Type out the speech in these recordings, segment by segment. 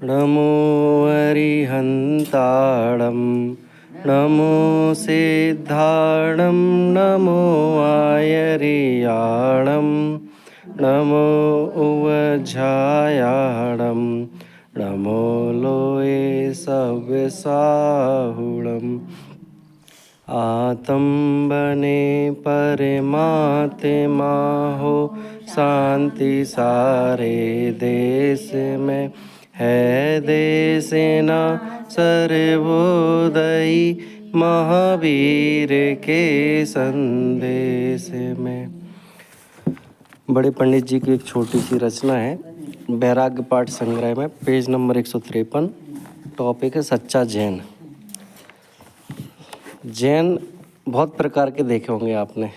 नमो अरिहन्ताणं नमो सिद्धाणं नमो आयर्याणं नमो उवझायाणं नमो लोये सव्यसाहुणम् आतंबने परमात्मा हो शांति सारे देश में है देश ना सर्वोदयी महावीर के संदेश में। बड़े पंडित जी की एक छोटी सी रचना है वैराग्य पाठ संग्रह में, पेज नंबर 153। टॉपिक है सच्चा जैन। जैन बहुत प्रकार के देखे होंगे आपने।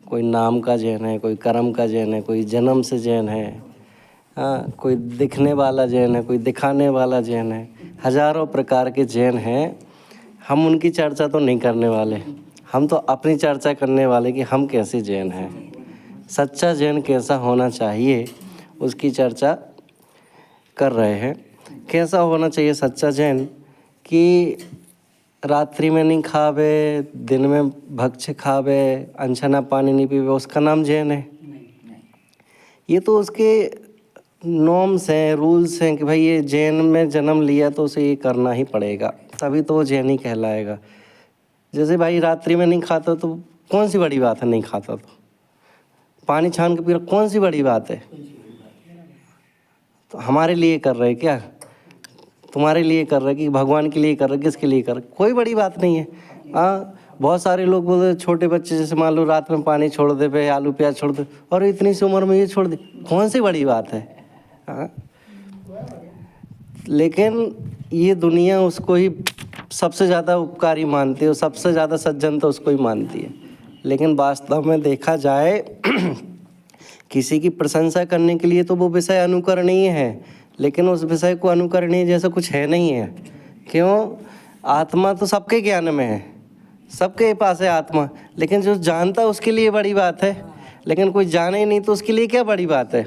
कोई नाम का जैन है, कोई कर्म का जैन है, कोई जन्म से जैन है, हाँ, कोई दिखने वाला जैन है, कोई दिखाने वाला जैन है। हजारों प्रकार के जैन हैं। हम उनकी चर्चा तो नहीं करने वाले, हम तो अपनी चर्चा करने वाले कि हम कैसे जैन हैं। सच्चा जैन कैसा होना चाहिए उसकी चर्चा कर रहे हैं। कैसा होना चाहिए सच्चा जैन कि रात्रि में नहीं खावे, दिन में भक्ष्य खावे, अनछना पानी नहीं पीवे, उसका नाम जैन है? ये तो उसके नॉर्म्स हैं, रूल्स हैं कि भाई ये जैन में जन्म लिया तो उसे ये करना ही पड़ेगा, तभी तो वो जैन ही कहलाएगा। जैसे भाई रात्रि में नहीं खाता तो कौन सी बड़ी बात है, नहीं खाता तो पानी छान के पी रहा, कौन सी बड़ी बात है? तो हमारे लिए कर रहे क्या? तुम्हारे लिए कर रहे कि भगवान के लिए कर रहे, किसके लिए कर रहे? कोई बड़ी बात नहीं है। हाँ, बहुत सारे लोग बोलते छोटे बच्चे जैसे मान लो रात में पानी छोड़ दे, पे आलू प्याज छोड़ दे, और इतनी सी उम्र में ये छोड़ दे, कौन सी बड़ी बात है? हाँ, लेकिन ये दुनिया उसको ही सबसे ज़्यादा उपकारी मानती है और सबसे ज़्यादा सज्जन तो उसको ही मानती है। लेकिन वास्तव में देखा जाए किसी की प्रशंसा करने के लिए तो वो विषय अनुकरणीय है, लेकिन उस विषय को अनुकरणीय जैसा कुछ है नहीं है। क्यों? आत्मा तो सबके ज्ञान में है, सबके पास है आत्मा, लेकिन जो जानता है उसके लिए बड़ी बात है, लेकिन कोई जाने ही नहीं तो उसके लिए क्या बड़ी बात है?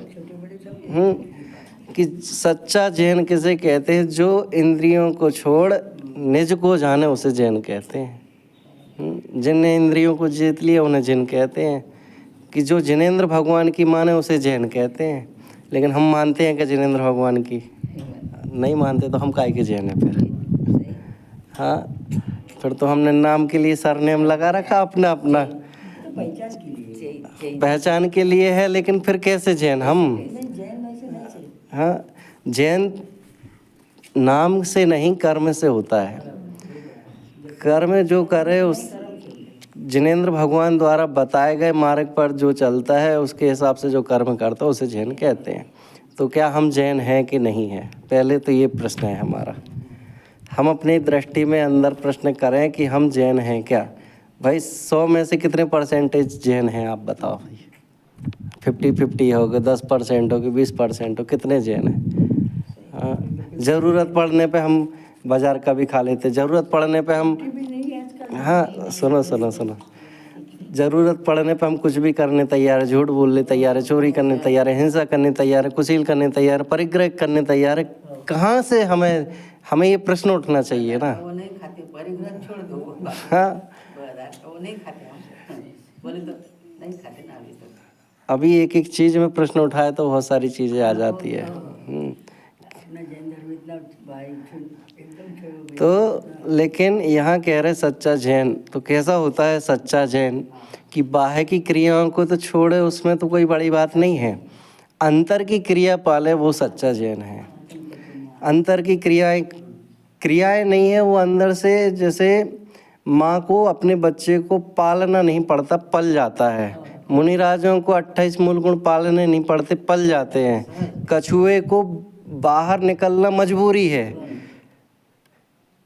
कि सच्चा जैन किसे कहते हैं? जो इंद्रियों को छोड़ निज को जाने उसे जैन कहते हैं। जिनने इंद्रियों को जीत लिया उन्हें जैन कहते हैं। कि जो जिनेंद्र भगवान की माने उसे जैन कहते हैं। लेकिन हम मानते हैं कि जिनेंद्र भगवान की नहीं मानते तो हम काहे के जैन हैं फिर? हाँ, फिर तो हमने नाम के लिए सरनेम लगा रखा अपना अपना, पहचान के लिए है, लेकिन फिर कैसे जैन हम? हाँ, जैन नाम से नहीं कर्म से होता है। कर्म जो करे उस जिनेंद्र भगवान द्वारा बताए गए मार्ग पर जो चलता है उसके हिसाब से जो कर्म करता है उसे जैन कहते हैं। तो क्या हम जैन हैं कि नहीं हैं? पहले तो ये प्रश्न है हमारा। हम अपनी दृष्टि में अंदर प्रश्न करें कि हम जैन हैं क्या? भाई 100 में से कितने परसेंटेज जैन हैं आप बताओ? 50-50 हो गए, 10% हो गए, 20% हो, कितने जैन हैं? हाँ, ज़रूरत पड़ने पे हम बाजार का भी खा लेते, ज़रूरत पड़ने पे हम, हाँ सुनो सुनो सुनो, ज़रूरत पड़ने पे हम कुछ भी करने तैयार है, झूठ बोलने तैयार है, चोरी करने तैयार है, हिंसा करने तैयार है, कुशील करने तैयार है, परिग्रह करने तैयार है। कहाँ से हमें ये प्रश्न उठना चाहिए ना? वो नहीं खाते, परिग्रह छोड़ दो। हाँ, वो नहीं खाते, हम बोले तो नहीं खाते ना। अभी एक एक चीज़ में प्रश्न उठाए तो बहुत सारी चीज़ें आ जाती है। तो लेकिन यहाँ कह रहे सच्चा जैन, तो कैसा होता है सच्चा जैन? कि बाह्य की क्रियाओं को तो छोड़े, उसमें तो कोई बड़ी बात नहीं है, अंतर की क्रिया पाले वो सच्चा जैन है। अंतर की क्रियाएं नहीं है, वो अंदर से, जैसे माँ को अपने बच्चे को पालना नहीं पड़ता, पल जाता है। मुनिराजों को 28 मूल गुण पालने नहीं पड़ते, पल जाते हैं। कछुए को बाहर निकलना मजबूरी है,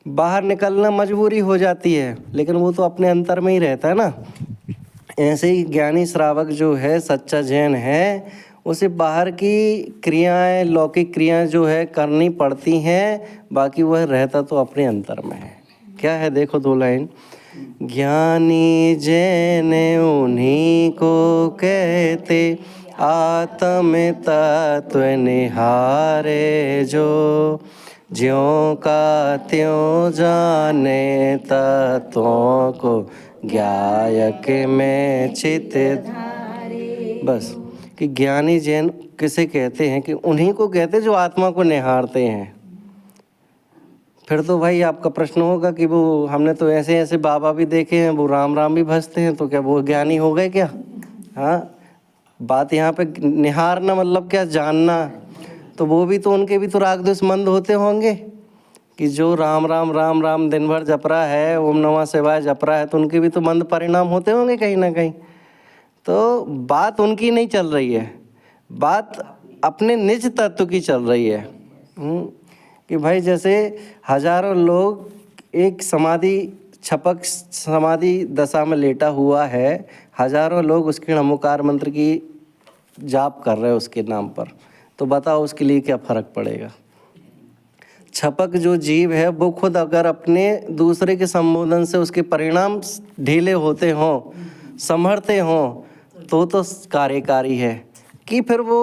बाहर निकलना मजबूरी हो जाती है, लेकिन वो तो अपने अंतर में ही रहता है ना। ऐसे ही ज्ञानी श्रावक जो है सच्चा जैन है, उसे बाहर की क्रियाएं, लौकिक क्रियाएं जो है करनी पड़ती हैं, बाकी वह रहता तो अपने अंतर में है। क्या है देखो 2 लाइन। ज्ञानी जैन उन्हीं को कहते, आत्म तत्व निहारे जो, ज्यों का त्यों जाने तत्वों को ज्ञायक में चित। बस कि ज्ञानी जैन किसे कहते हैं कि उन्हीं को कहते हैं जो आत्मा को निहारते हैं। फिर तो भाई आपका प्रश्न होगा कि वो हमने तो ऐसे ऐसे बाबा भी देखे हैं, वो राम राम भी भजते हैं, तो क्या वो ज्ञानी हो गए क्या? हाँ, बात यहाँ पे निहारना मतलब क्या, जानना। तो वो भी तो, उनके भी तो राग द्वेष मंद होते होंगे कि जो राम राम राम राम दिन भर जप रहा है, ओम नमः शिवाय जप रहा है, तो उनके भी तो मंद परिणाम होते होंगे कहीं ना कहीं। तो बात उनकी नहीं चल रही है, बात अपने निज तत्व की चल रही है। कि भाई जैसे हजारों लोग एक छपक समाधि दशा में लेटा हुआ है, हजारों लोग उसके नमोकार मंत्र की जाप कर रहे हैं उसके नाम पर, तो बताओ उसके लिए क्या फर्क पड़ेगा? छपक जो जीव है वो खुद अगर अपने दूसरे के संबोधन से उसके परिणाम ढीले होते हों, संभरते हों, तो कार्यकारी है। कि फिर वो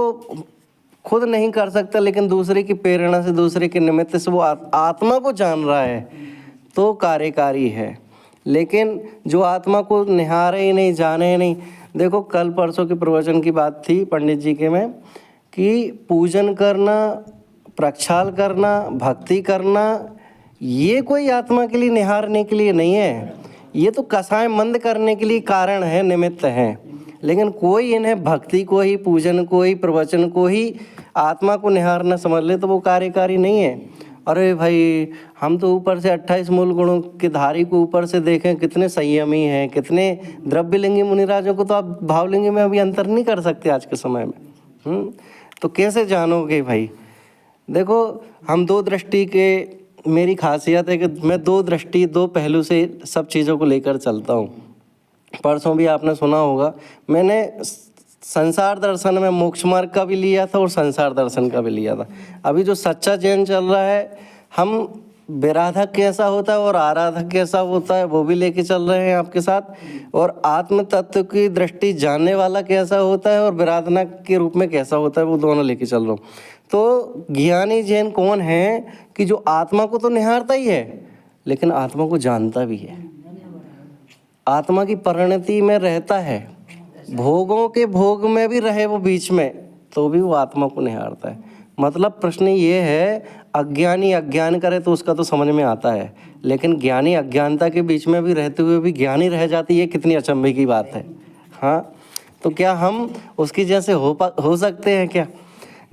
खुद नहीं कर सकता लेकिन दूसरे की प्रेरणा से, दूसरे के निमित्त से वो आत्मा को जान रहा है, तो कार्यकारी है। लेकिन जो आत्मा को निहारे ही नहीं, जाने ही नहीं। देखो कल परसों के प्रवचन की बात थी पंडित जी के में, कि पूजन करना, प्रक्षाल करना, भक्ति करना, ये कोई आत्मा के लिए निहारने के लिए नहीं है, ये तो कसाय मंद करने के लिए कारण है, निमित्त हैं। लेकिन कोई इन्हें भक्ति को ही, पूजन को ही, प्रवचन को ही आत्मा को निहारना समझ ले तो वो कार्यकारी नहीं है। अरे भाई हम तो ऊपर से 28 मूल गुणों के धारी को ऊपर से देखें, कितने संयमी हैं, कितने द्रव्यलिंगी मुनिराजों को तो आप भावलिंगी में अभी अंतर नहीं कर सकते आज के समय में। तो कैसे जानोगे भाई? देखो हम दो दृष्टि के, मेरी खासियत है कि मैं दो दृष्टि, दो पहलू से सब चीज़ों को लेकर चलता हूँ। परसों भी आपने सुना होगा, मैंने संसार दर्शन में मोक्ष मार्ग का भी लिया था और संसार दर्शन का भी लिया था। अभी जो सच्चा जैन चल रहा है, हम विराधक कैसा होता है और आराधक कैसा होता है वो भी लेके चल रहे हैं आपके साथ, और आत्म तत्व की दृष्टि जानने वाला कैसा होता है और विराधना के रूप में कैसा होता है, वो दोनों लेके चल रहा हूँ। तो ज्ञानी जैन कौन है कि जो आत्मा को तो निहारता ही है लेकिन आत्मा को जानता भी है, आत्मा की परिणति में रहता है, भोगों के भोग में भी रहे वो बीच में, तो भी वो आत्मा को निहारता है। मतलब प्रश्न ये है, अज्ञानी अज्ञान करे तो उसका तो समझ में आता है, लेकिन ज्ञानी अज्ञानता के बीच में भी रहते हुए भी ज्ञानी रह जाती है, कितनी अचंभे की बात है। हाँ, तो क्या हम उसकी जैसे हो सकते हैं क्या?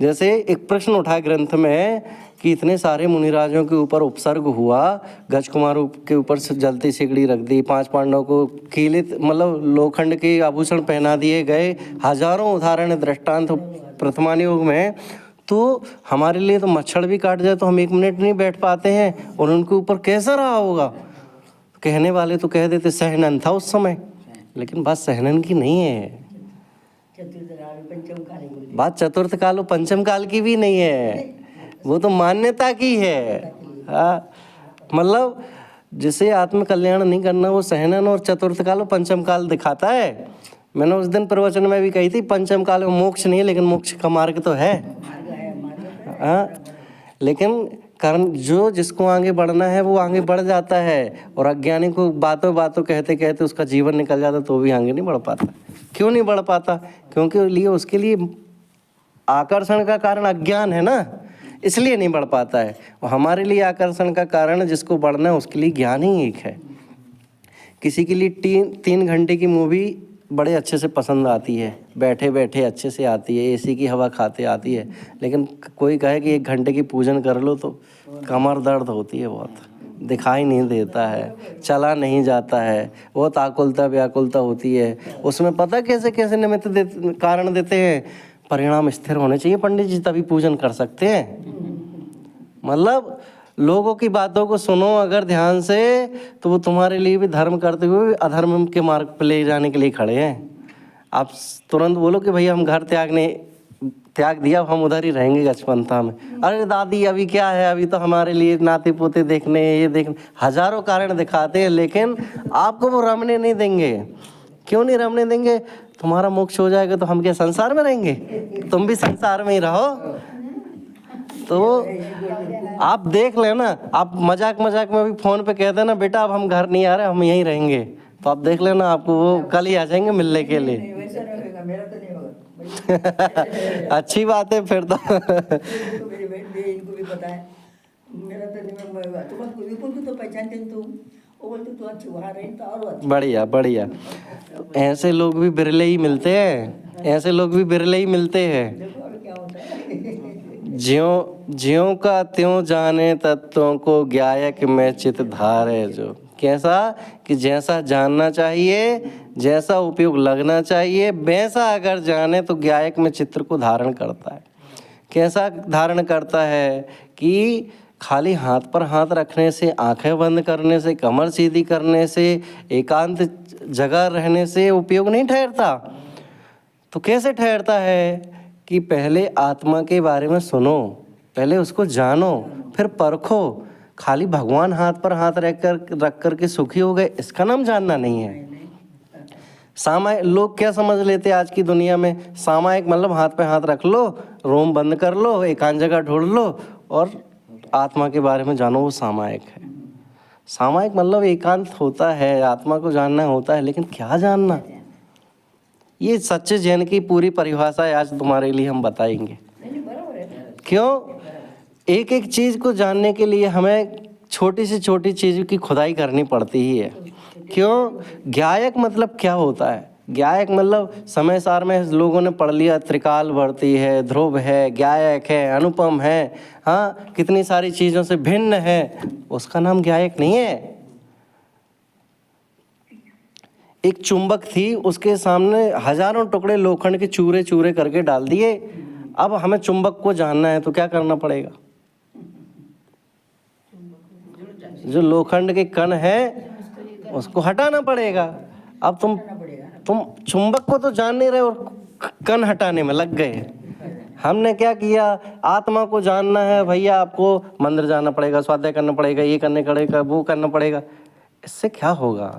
जैसे एक प्रश्न उठा ग्रंथ में कि इतने सारे मुनिराजों के ऊपर उपसर्ग हुआ, गज कुमार के ऊपर से जलती सिगड़ी रख दी, 5 पांडवों को कीलित मतलब लोखंड के आभूषण पहना दिए गए, हजारों उदाहरण दृष्टांत प्रथमान युग में। तो हमारे लिए तो मच्छर भी काट जाए तो हम 1 मिनट नहीं बैठ पाते हैं, और उनके ऊपर कैसा रहा होगा? कहने वाले तो कह देते सहनन था उस समय, लेकिन बात सहनन की नहीं है, बात चतुर्थ काल और पंचम काल की भी नहीं है, वो तो मान्यता की है। हाँ, मतलब जिसे आत्म कल्याण नहीं करना वो सहनन और चतुर्थ काल और पंचम काल दिखाता है। मैंने उस दिन प्रवचन में भी कही थी, पंचम काल में मोक्ष नहीं है लेकिन मोक्ष का मार्ग तो है। हाँ, लेकिन कारण जो जिसको आगे बढ़ना है वो आगे बढ़ जाता है, और अज्ञानी को बातों बातों कहते कहते उसका जीवन निकल जाता तो भी आगे नहीं बढ़ पाता। क्यों नहीं बढ़ पाता? क्योंकि उसके लिए आकर्षण का कारण अज्ञान है ना, इसलिए नहीं बढ़ पाता है। और हमारे लिए आकर्षण का कारण जिसको बढ़ना है उसके लिए ज्ञान ही एक है। किसी के लिए 3 घंटे की मूवी बड़े अच्छे से पसंद आती है, बैठे बैठे अच्छे से आती है, एसी की हवा खाते आती है, लेकिन कोई कहे कि 1 घंटे की पूजन कर लो तो कमर दर्द होती है, बहुत दिखाई नहीं देता है, चला नहीं जाता है, बहुत आकुलता व्याकुलता होती है। उसमें पता कैसे कैसे निमित्त कारण देते हैं, परिणाम स्थिर होने चाहिए पंडित जी तभी पूजन कर सकते हैं। मतलब लोगों की बातों को सुनो अगर ध्यान से, तो वो तुम्हारे लिए भी धर्म करते हुए अधर्म के मार्ग पर ले जाने के लिए खड़े हैं। आप तुरंत बोलो कि भैया हम घर त्याग दिया, हम उधर ही रहेंगे गजपंथा में। अरे दादी अभी क्या है, अभी तो हमारे लिए नाते पोते देखने, ये देखने, हजारों कारण दिखाते हैं, लेकिन आपको वो रमने नहीं देंगे। क्यों नहीं रमने देंगे? तुम्हारा मोक्ष हो जाएगा तो हम क्या संसार में रहेंगे? तुम भी संसार में ही रहो। तो आप देख लेना, आप मजाक मजाक में भी फ़ोन पे कह देना बेटा अब हम घर नहीं आ रहे, हम यहीं रहेंगे, तो आप देख लेना आपको वो कल ही आ जाएंगे मिलने के लिए। नहीं, वैसा नहीं होगा, मेरा तो नहीं होगा। अच्छी बात है फिर तो। तो मेरी बहन भी है, इनको भी पता है, मेरा तो नहीं होगा। तुम विपुल को तो पहचानते हैं तुम, वो बोलते तू अच्छी वहाँ रही तो और अच्छी। बढ़िया बढ़िया। तो ऐसे लोग भी बिरले ही मिलते हैं, ऐसे लोग भी बिरले ही मिलते हैं। देखो अभी क्या होता है। ज्यों का त्यों जाने तत्वों को, ज्ञायक में चित धारे जो। कैसा कि जैसा जानना चाहिए, जैसा उपयोग लगना चाहिए, वैसा अगर जाने तो ज्ञायक में चित्र को धारण करता है। कैसा धारण करता है कि खाली हाथ पर हाथ रखने से, आंखें बंद करने से, कमर सीधी करने से, एकांत जगह रहने से उपयोग नहीं ठहरता। तो कैसे ठहरता है कि पहले आत्मा के बारे में सुनो, पहले उसको जानो, फिर परखो। खाली भगवान हाथ पर हाथ रख कर के सुखी हो गए, इसका नाम जानना नहीं है। सामायिक लोग क्या समझ लेते हैं आज की दुनिया में, सामायिक मतलब हाथ पे हाथ रख लो, रोम बंद कर लो, एकांत जगह ढूंढ लो और आत्मा के बारे में जानो, वो सामायिक है। सामायिक मतलब एकांत होता है, आत्मा को जानना होता है, लेकिन क्या जानना, ये सच्चे जैन की पूरी परिभाषा है, आज तुम्हारे लिए हम बताएंगे। नहीं, बराबर है। क्यों? एक एक चीज़ को जानने के लिए हमें छोटी से छोटी चीज़ की खुदाई करनी पड़ती ही है। क्यों? ज्ञायक मतलब क्या होता है? ज्ञायक मतलब समय सार में लोगों ने पढ़ लिया, त्रिकालवर्ती है, ध्रुव है, ज्ञायक है, अनुपम है, हाँ कितनी सारी चीज़ों से भिन्न है, उसका नाम ज्ञायक नहीं है। एक चुंबक थी, उसके सामने हजारों टुकड़े लोखंड के चूरे चूरे करके डाल दिए। अब हमें चुंबक को जानना है तो क्या करना पड़ेगा? जो लोखंड के कण है उसको हटाना पड़ेगा। अब तुम चुंबक को तो जान नहीं रहे और कण हटाने में लग गए। हमने क्या किया, आत्मा को जानना है भैया, आपको मंदिर जाना पड़ेगा, स्वाध्याय करना पड़ेगा, ये करने पड़ेगा, वो करना पड़ेगा। इससे क्या होगा?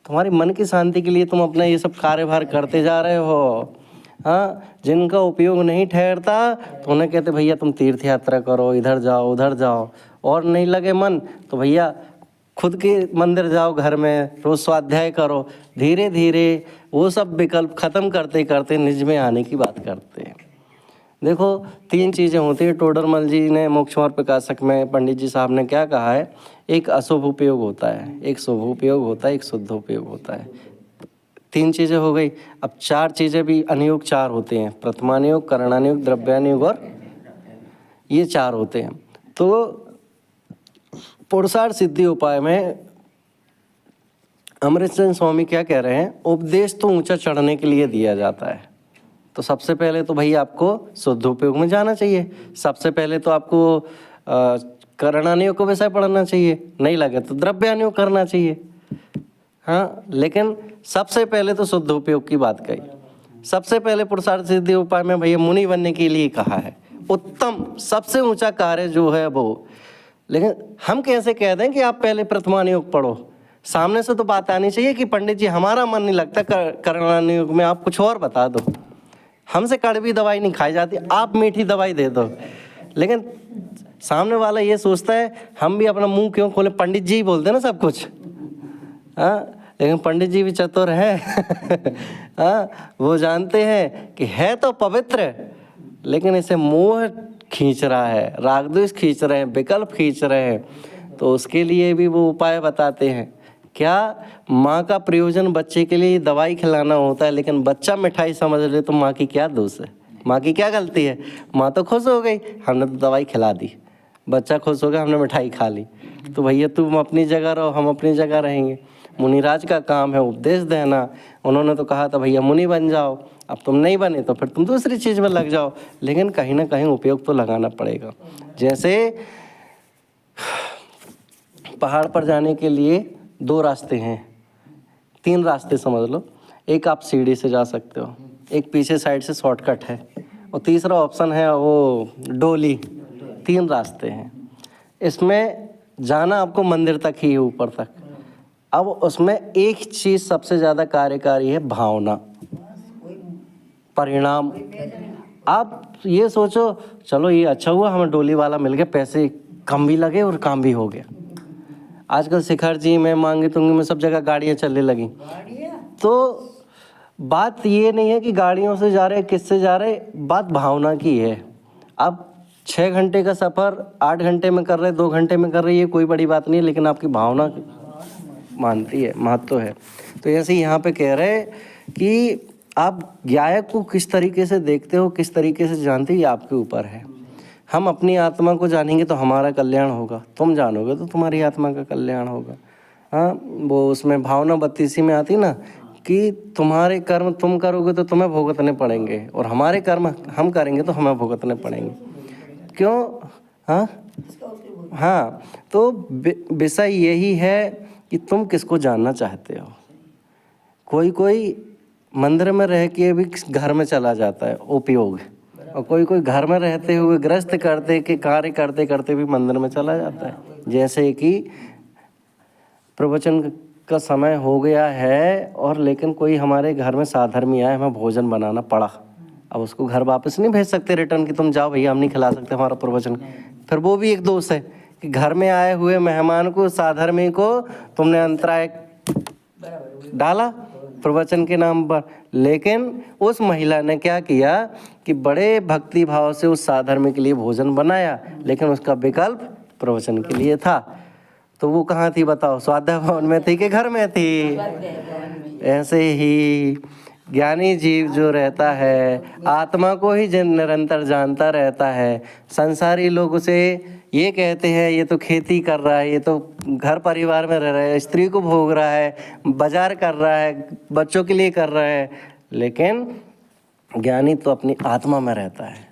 तुम्हारी मन की शांति के लिए तुम अपना ये सब कार्यभार करते जा रहे हो। हाँ, जिनका उपयोग नहीं ठहरता तो उन्हें कहते भैया तुम तीर्थ यात्रा करो, इधर जाओ उधर जाओ, और नहीं लगे मन तो भैया खुद के मंदिर जाओ, घर में रोज स्वाध्याय करो। धीरे धीरे वो सब विकल्प खत्म करते करते निज में आने की बात करते हैं। देखो, तीन चीज़ें होती है। टोडरमल जी ने मोक्ष मार्ग प्रकाशक में पंडित जी साहब ने क्या कहा है, एक अशुभ उपयोग होता है, एक शुभ उपयोग होता है, एक शुद्ध उपयोग होता है। तीन चीज़ें हो गई। अब चार चीज़ें भी अनुयोग चार होते हैं, प्रथमानुयोग, करणानुयोग, द्रव्यानुयोग और ये चार होते हैं। तो पुरुषार्थ सिद्धि उपाय में अमृतचंद स्वामी क्या कह रहे हैं, उपदेश तो ऊंचा चढ़ने के लिए दिया जाता है। तो सबसे पहले तो भैया आपको शुद्ध उपयोग में जाना चाहिए। सबसे पहले तो आपको करणानुयोग को विषय पढ़ना चाहिए, नहीं लगे तो द्रव्यानुयोग करना चाहिए। हाँ, लेकिन सबसे पहले तो शुद्ध उपयोग की बात कही। सबसे पहले पुरुषार्थ सिद्धि उपाय में भैया मुनि बनने के लिए कहा है, उत्तम सबसे ऊंचा कार्य जो है वो। लेकिन हम कैसे कह दें कि आप पहले प्रथमानुयोग पढ़ो? सामने से तो बात आनी चाहिए कि पंडित जी हमारा मन नहीं लगता करणानुयोग में, आप कुछ और बता दो। हमसे कड़वी दवाई नहीं खाई जाती, आप मीठी दवाई दे दो। लेकिन सामने वाला ये सोचता है हम भी अपना मुंह क्यों खोले, पंडित जी ही बोलते ना सब कुछ। हाँ, लेकिन पंडित जी भी चतुर है। हाँ, वो जानते हैं कि है तो पवित्र, लेकिन इसे मोह खींच रहा है, राग द्वेष खींच रहे हैं, विकल्प खींच रहे हैं। तो उसके लिए भी वो उपाय बताते हैं। क्या? माँ का प्रयोजन बच्चे के लिए दवाई खिलाना होता है, लेकिन बच्चा मिठाई समझ ले तो माँ की क्या दोष है, माँ की क्या गलती है? माँ तो खुश हो गई, हमने तो दवाई खिला दी, बच्चा खुश हो गया, हमने मिठाई खा ली। तो भैया तुम अपनी जगह रहो, हम अपनी जगह रहेंगे। मुनिराज का काम है उपदेश देना। उन्होंने तो कहा था भैया मुनि बन जाओ, अब तुम नहीं बने तो फिर तुम दूसरी चीज़ में लग जाओ, लेकिन कहीं ना कहीं उपयोग तो लगाना पड़ेगा। जैसे पहाड़ पर जाने के लिए दो रास्ते हैं, तीन रास्ते समझ लो। एक आप सीढ़ी से जा सकते हो, एक पीछे साइड से शॉर्टकट है, और तीसरा ऑप्शन है वो डोली। तीन रास्ते हैं। इसमें जाना आपको मंदिर तक ही है, ऊपर तक। अब उसमें एक चीज़ सबसे ज़्यादा कार्यकारी है, भावना, परिणाम। आप ये सोचो, चलो ये अच्छा हुआ हमें डोली वाला मिल गया, पैसे कम भी लगे और काम भी हो गया। आजकल शिखर जी में, मांगी तुंगी में सब जगह गाड़ियाँ चलने लगी। तो बात ये नहीं है कि गाड़ियों से जा रहे किससे जा रहे, बात भावना की है। अब 6 घंटे का सफ़र 8 घंटे में कर रहे, 2 घंटे में कर रहे, ये कोई बड़ी बात नहीं है, लेकिन आपकी भावना मानती है, महत्व है। तो ऐसे ही यहाँ पे कह रहे हैं कि आप गायक को किस तरीके से देखते हो, किस तरीके से जानते हो, ये आपके ऊपर है। हम अपनी आत्मा को जानेंगे तो हमारा कल्याण होगा, तुम जानोगे तो तुम्हारी आत्मा का कल्याण होगा। हाँ, वो उसमें भावना 32 में आती ना कि तुम्हारे कर्म तुम करोगे तो तुम्हें भुगतने पड़ेंगे, और हमारे कर्म हम करेंगे तो हमें भुगतने पड़ेंगे। क्यों? हाँ, तो विषय यही है कि तुम किसको जानना चाहते हो। कोई मंदिर में रह के भी घर में चला जाता है उपयोग, और कोई घर में रहते हुए गृहस्थ करते के कार्य करते करते भी मंदिर में चला जाता है। जैसे कि प्रवचन का समय हो गया है और लेकिन कोई हमारे घर में साधर्मी आए, हमें भोजन बनाना पड़ा, अब उसको घर वापस नहीं भेज सकते रिटर्न कि तुम जाओ भैया, हम नहीं खिला सकते हमारा प्रवचन। फिर वो भी एक दोष है कि घर में आए हुए मेहमान को, साधर्मी को तुमने अंतराय डाला प्रवचन के नाम पर। लेकिन उस महिला ने क्या किया कि बड़े भक्ति भाव से उस साधर्मी के लिए भोजन बनाया, लेकिन उसका विकल्प प्रवचन के लिए था। तो वो कहाँ थी बताओ, स्वाध्याय भवन में थी कि घर में थी? ऐसे ही ज्ञानी जीव जो रहता है, आत्मा को ही निरंतर जानता रहता है। संसारी लोग उसे ये कहते हैं ये तो खेती कर रहा है, ये तो घर परिवार में रह रहा है, स्त्री को भोग रहा है, बाजार कर रहा है, बच्चों के लिए कर रहा है, लेकिन ज्ञानी तो अपनी आत्मा में रहता है।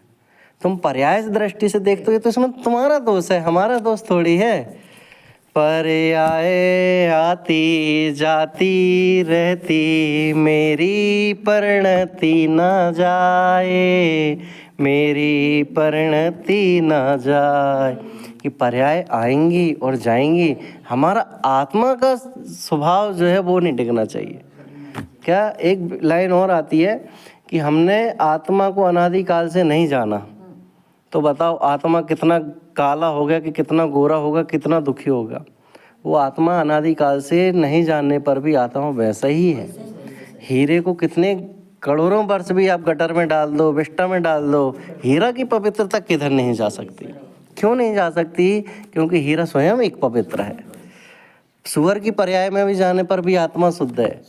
तुम पर्याय दृष्टि से देखते हो तो इसमें तुम्हारा दोष है, हमारा दोष थोड़ी है। पर्याय आती जाती रहती, मेरी परिणति न जाए, मेरी परिणति न जाए। कि पर्याय आएंगी और जाएंगी, हमारा आत्मा का स्वभाव जो है वो नहीं डिगना चाहिए। क्या एक लाइन और आती है कि हमने आत्मा को अनादिकाल से नहीं जाना, तो बताओ आत्मा कितना काला हो गया कि कितना गोरा होगा, कितना दुखी होगा। वो आत्मा अनादिकाल से नहीं जानने पर भी आत्मा वैसा ही है। हीरे को कितने करोड़ों वर्ष भी आप गटर में डाल दो, विष्टा में डाल दो, हीरा की पवित्रता किधर नहीं जा सकती। क्यों नहीं जा सकती? क्योंकि हीरा स्वयं एक पवित्र है। सुअर की पर्याय में भी जाने पर भी आत्मा शुद्ध है।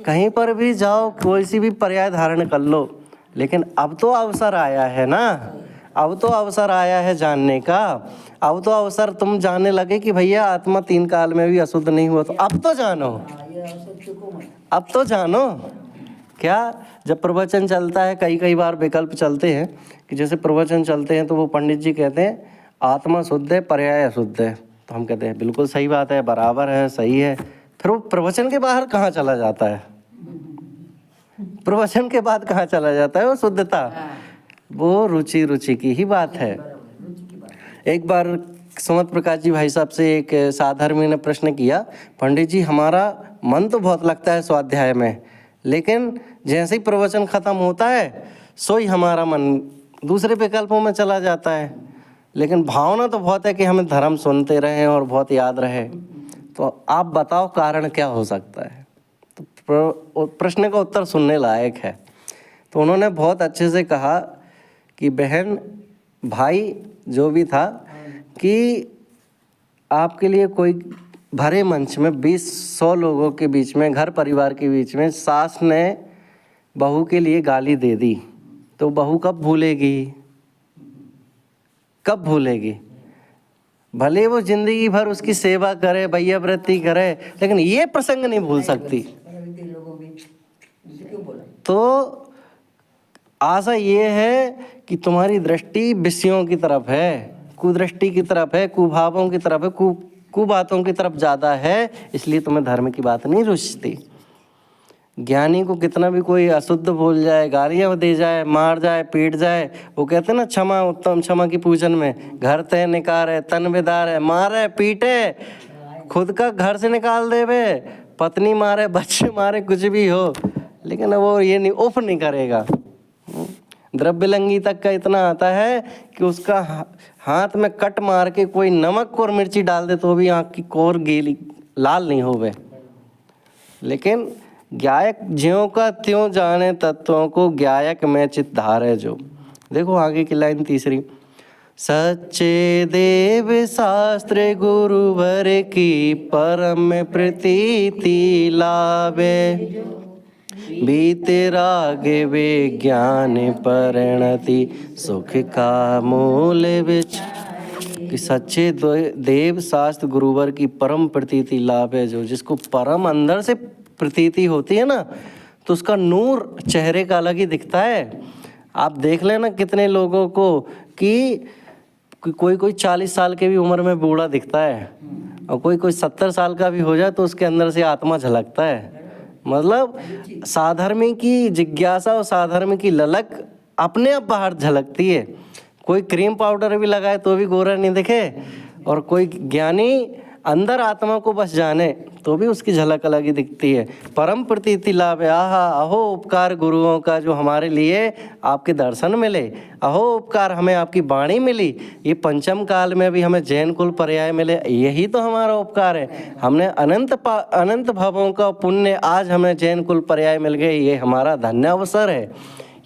कहीं पर भी जाओ, कोई सी भी पर्याय धारण कर लो, लेकिन अब तो अवसर आया है ना, अब तो अवसर आया है जानने का। अब तो अवसर तुम जानने लगे कि भैया आत्मा 3 काल में भी अशुद्ध नहीं हुआ, तो अब तो जानो, अब तो जानो। क्या जब प्रवचन चलता है, कई बार विकल्प चलते हैं कि जैसे प्रवचन चलते हैं तो वो पंडित जी कहते हैं आत्मा शुद्ध है, पर्याय अशुद्ध है, तो हम कहते हैं बिल्कुल सही बात है, बराबर है, सही है। फिर वो प्रवचन के बाहर कहाँ चला जाता है? प्रवचन के बाद कहाँ चला जाता है वो शुद्धता? वो रुचि की ही बात है। एक बार सुमत प्रकाश जी भाई साहब से एक साधर्मी ने प्रश्न किया, पंडित जी हमारा मन तो बहुत लगता है स्वाध्याय में, लेकिन जैसे ही प्रवचन खत्म होता है सो ही हमारा मन दूसरे विकल्पों में चला जाता है, लेकिन भावना तो बहुत है कि हमें धर्म सुनते रहें और बहुत याद रहे। तो आप बताओ कारण क्या हो सकता है? तो प्रश्न का उत्तर सुनने लायक है। तो उन्होंने बहुत अच्छे से कहा कि बहन भाई जो भी था कि आपके लिए कोई भरे मंच में 20-100 लोगों के बीच में, घर परिवार के बीच में सास ने बहू के लिए गाली दे दी, तो बहू कब भूलेगी? कब भूलेगी? भले वो जिंदगी भर उसकी सेवा करे, भैयावृत्ति करे, लेकिन ये प्रसंग नहीं भूल सकती। तो आशा ये है कि तुम्हारी दृष्टि विषयों की तरफ है, कुदृष्टि की तरफ है, कुभावों की तरफ है, कुबातों की तरफ ज़्यादा है, इसलिए तुम्हें धर्म की बात नहीं रुचती। ज्ञानी को कितना भी कोई अशुद्ध बोल जाए, गालियाँ दे जाए, मार जाए, पीट जाए, वो कहते हैं ना क्षमा उत्तम क्षमा की पूजन में, घर तय निकार है, तन बेदार है, मारे पीटे, खुद का घर से निकाल देवे, पत्नी मारे, बच्चे मारे, कुछ भी हो, लेकिन वो ये नहीं उफ नहीं करेगा। द्रव्यलंगी तक का इतना आता है कि उसका हाथ में कट मार के कोई नमक और मिर्ची डाल दे तो भी आँख की कोर गीली लाल नहीं होवे। लेकिन ज्ञायक ज्यों का त्यों जाने तत्वों को, ज्ञायक में चित धारे जो। देखो आगे की लाइन तीसरी, सच्चे देव शास्त्र गुरुवर की परम प्रतीति लावे, बीते राग विज्ञान परिणति सुख का मूल विचार। कि सच्चे देव शास्त्र गुरुवर की परम प्रतीति लाभ है जो, जिसको परम अंदर से प्रतीति होती है ना, तो उसका नूर चेहरे का अलग ही दिखता है। आप देख लेना कितने लोगों को कि कोई 40 साल के भी उम्र में बूढ़ा दिखता है, और कोई 70 साल का भी हो जाए तो उसके अंदर से आत्मा झलकता है। मतलब साधर्मी की जिज्ञासा और साधर्मी की ललक अपने आप बाहर झलकती है। कोई क्रीम पाउडर भी लगाए तो भी गोरा नहीं दिखे, और कोई ज्ञानी अंदर आत्मा को बस जाने तो भी उसकी झलक अलग ही दिखती है। परम प्रतीति लाभ है। आहा अहो उपकार गुरुओं का जो हमारे लिए आपके दर्शन मिले, अहो उपकार हमें आपकी वाणी मिली, ये पंचम काल में भी हमें जैन कुल पर्याय मिले, यही तो हमारा उपकार है। हमने अनंत भवों का पुण्य, आज हमें जैन कुल पर्याय मिल गए, ये हमारा धन्य अवसर है।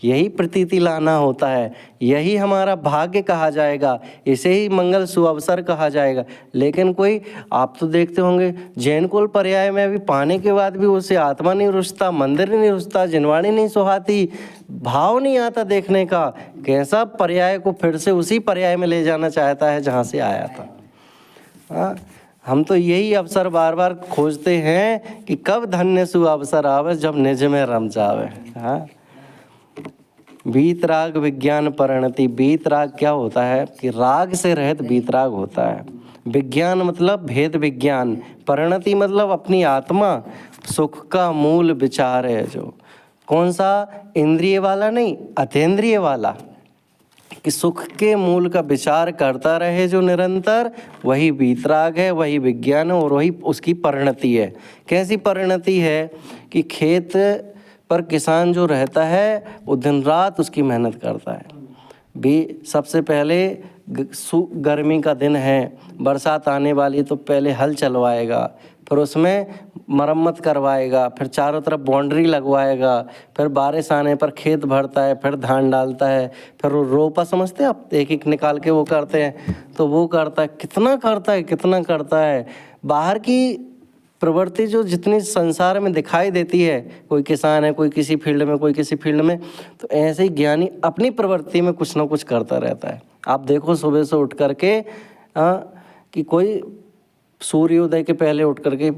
यही प्रतीति लाना होता है, यही हमारा भाग्य कहा जाएगा, इसे ही मंगल सुअवसर कहा जाएगा। लेकिन कोई, आप तो देखते होंगे जैन कुल पर्याय में भी पाने के बाद भी उसे आत्मा नहीं रुचता, मंदिर नहीं रुचता, जिनवाणी नहीं सुहाती, भाव नहीं आता देखने का। कैसा पर्याय को फिर से उसी पर्याय में ले जाना चाहता है जहाँ से आया था। हाँ, हम तो यही अवसर बार बार खोजते हैं कि कब धन्य सुअवसर आवे, जब निज में रम जावे। हाँ, बीतराग विज्ञान परिणति। बीतराग क्या होता है कि राग से रहित बीतराग होता है। विज्ञान मतलब भेद विज्ञान, परिणति मतलब अपनी आत्मा, सुख का मूल विचार है जो। कौन सा? इंद्रिय वाला नहीं, अतीन्द्रिय वाला, कि सुख के मूल का विचार करता रहे जो निरंतर, वही बीतराग है, वही विज्ञान है, और वही उसकी परिणति है। कैसी परिणति है कि खेत पर किसान जो रहता है वो दिन रात उसकी मेहनत करता है। भी सबसे पहले गर्मी का दिन है, बरसात आने वाली, तो पहले हल चलवाएगा, फिर उसमें मरम्मत करवाएगा, फिर चारों तरफ बाउंड्री लगवाएगा, फिर बारिश आने पर खेत भरता है, फिर धान डालता है, फिर वो रोपा, समझते हैं आप, एक एक निकाल के वो करते हैं, तो वो करता है। कितना करता है। बाहर की प्रवृत्ति जो जितनी संसार में दिखाई देती है, कोई किसान है, कोई किसी फील्ड में, कोई किसी फील्ड में, तो ऐसे ही ज्ञानी अपनी प्रवृत्ति में कुछ ना कुछ करता रहता है। आप देखो सुबह से उठ करके कि कोई सूर्योदय के पहले उठ करके,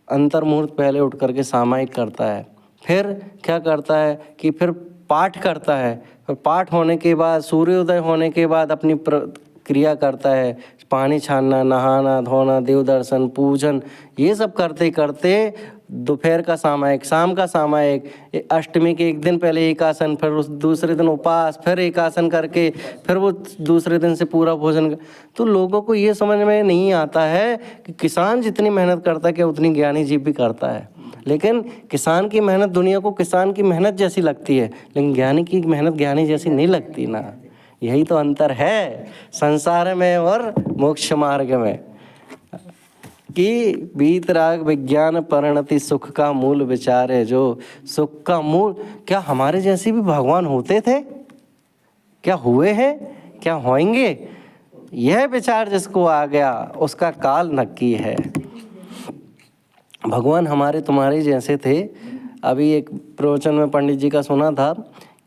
अंतर मुहूर्त पहले उठ करके सामायिक करता है, फिर क्या करता है कि फिर पाठ करता है, फिर पाठ होने के बाद, सूर्योदय होने के बाद अपनी क्रिया करता है, पानी छानना, नहाना धोना, देव दर्शन, पूजन, ये सब करते करते दोपहर का सामायिक, शाम का सामायिक, अष्टमी के एक दिन पहले एकासन, फिर उस दूसरे दिन उपास, फिर एकासन करके फिर वो दूसरे दिन से पूरा भोजन। तो लोगों को ये समझ में नहीं आता है कि किसान जितनी मेहनत करता है क्या उतनी ज्ञानी जीव भी करता है। लेकिन किसान की मेहनत दुनिया को किसान की मेहनत जैसी लगती है, लेकिन ज्ञानी की मेहनत ज्ञानी जैसी नहीं लगती ना। यही तो अंतर है संसार में और मोक्ष मार्ग में, कि बीतराग विज्ञान परिणति सुख का मूल विचार है जो। सुख का मूल, क्या हमारे जैसे भी भगवान होते थे? क्या हुए हैं? क्या होंगे? यह विचार जिसको आ गया उसका काल नक्की है। भगवान हमारे तुम्हारे जैसे थे। अभी एक प्रवचन में पंडित जी का सुना था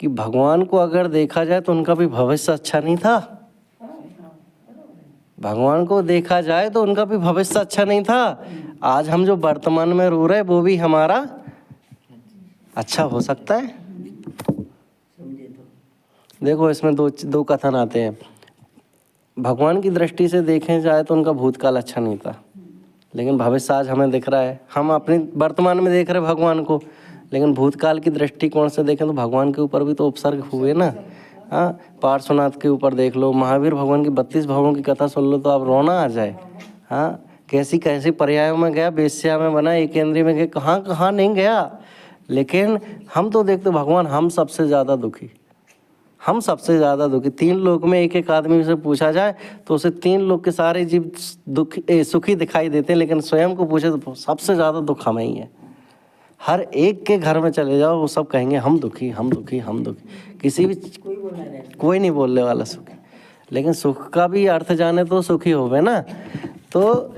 कि भगवान को अगर देखा जाए तो उनका भी भविष्य अच्छा नहीं था। भगवान को देखा जाए तो उनका भी भविष्य अच्छा नहीं था। आज हम जो वर्तमान में रो रहे वो भी हमारा अच्छा हो सकता है। देखो इसमें दो कथन आते हैं। भगवान की दृष्टि से देखें जाए तो उनका भूतकाल अच्छा नहीं था, लेकिन भविष्य आज हमें दिख रहा है। हम अपनी वर्तमान में देख रहे भगवान को, लेकिन भूतकाल की दृष्टिकोण से देखें तो भगवान के ऊपर भी तो उपसर्ग हुए ना। हाँ, पार्श्वनाथ के ऊपर देख लो, महावीर भगवान की 32 भवों की कथा सुन लो तो आप रोना आ जाए। हाँ, कैसी कैसी पर्यायों में गया, वेश्या में बना, एक इंद्रिय में गया, कहाँ कहाँ नहीं गया। लेकिन हम तो देखते भगवान हम सबसे ज़्यादा दुखी, हम सबसे ज़्यादा दुखी। 3 लोक में एक एक आदमी से पूछा जाए तो उसे 3 लोक के सारे जीव सुखी दिखाई देते हैं, लेकिन स्वयं को पूछे तो सबसे ज़्यादा दुख हमें ही है। हर एक के घर में चले जाओ, वो सब कहेंगे हम दुखी, हम दुखी, हम दुखी। किसी भी कोई नहीं बोलने वाला सुखी। लेकिन सुख का भी अर्थ जाने तो सुखी होवे ना। तो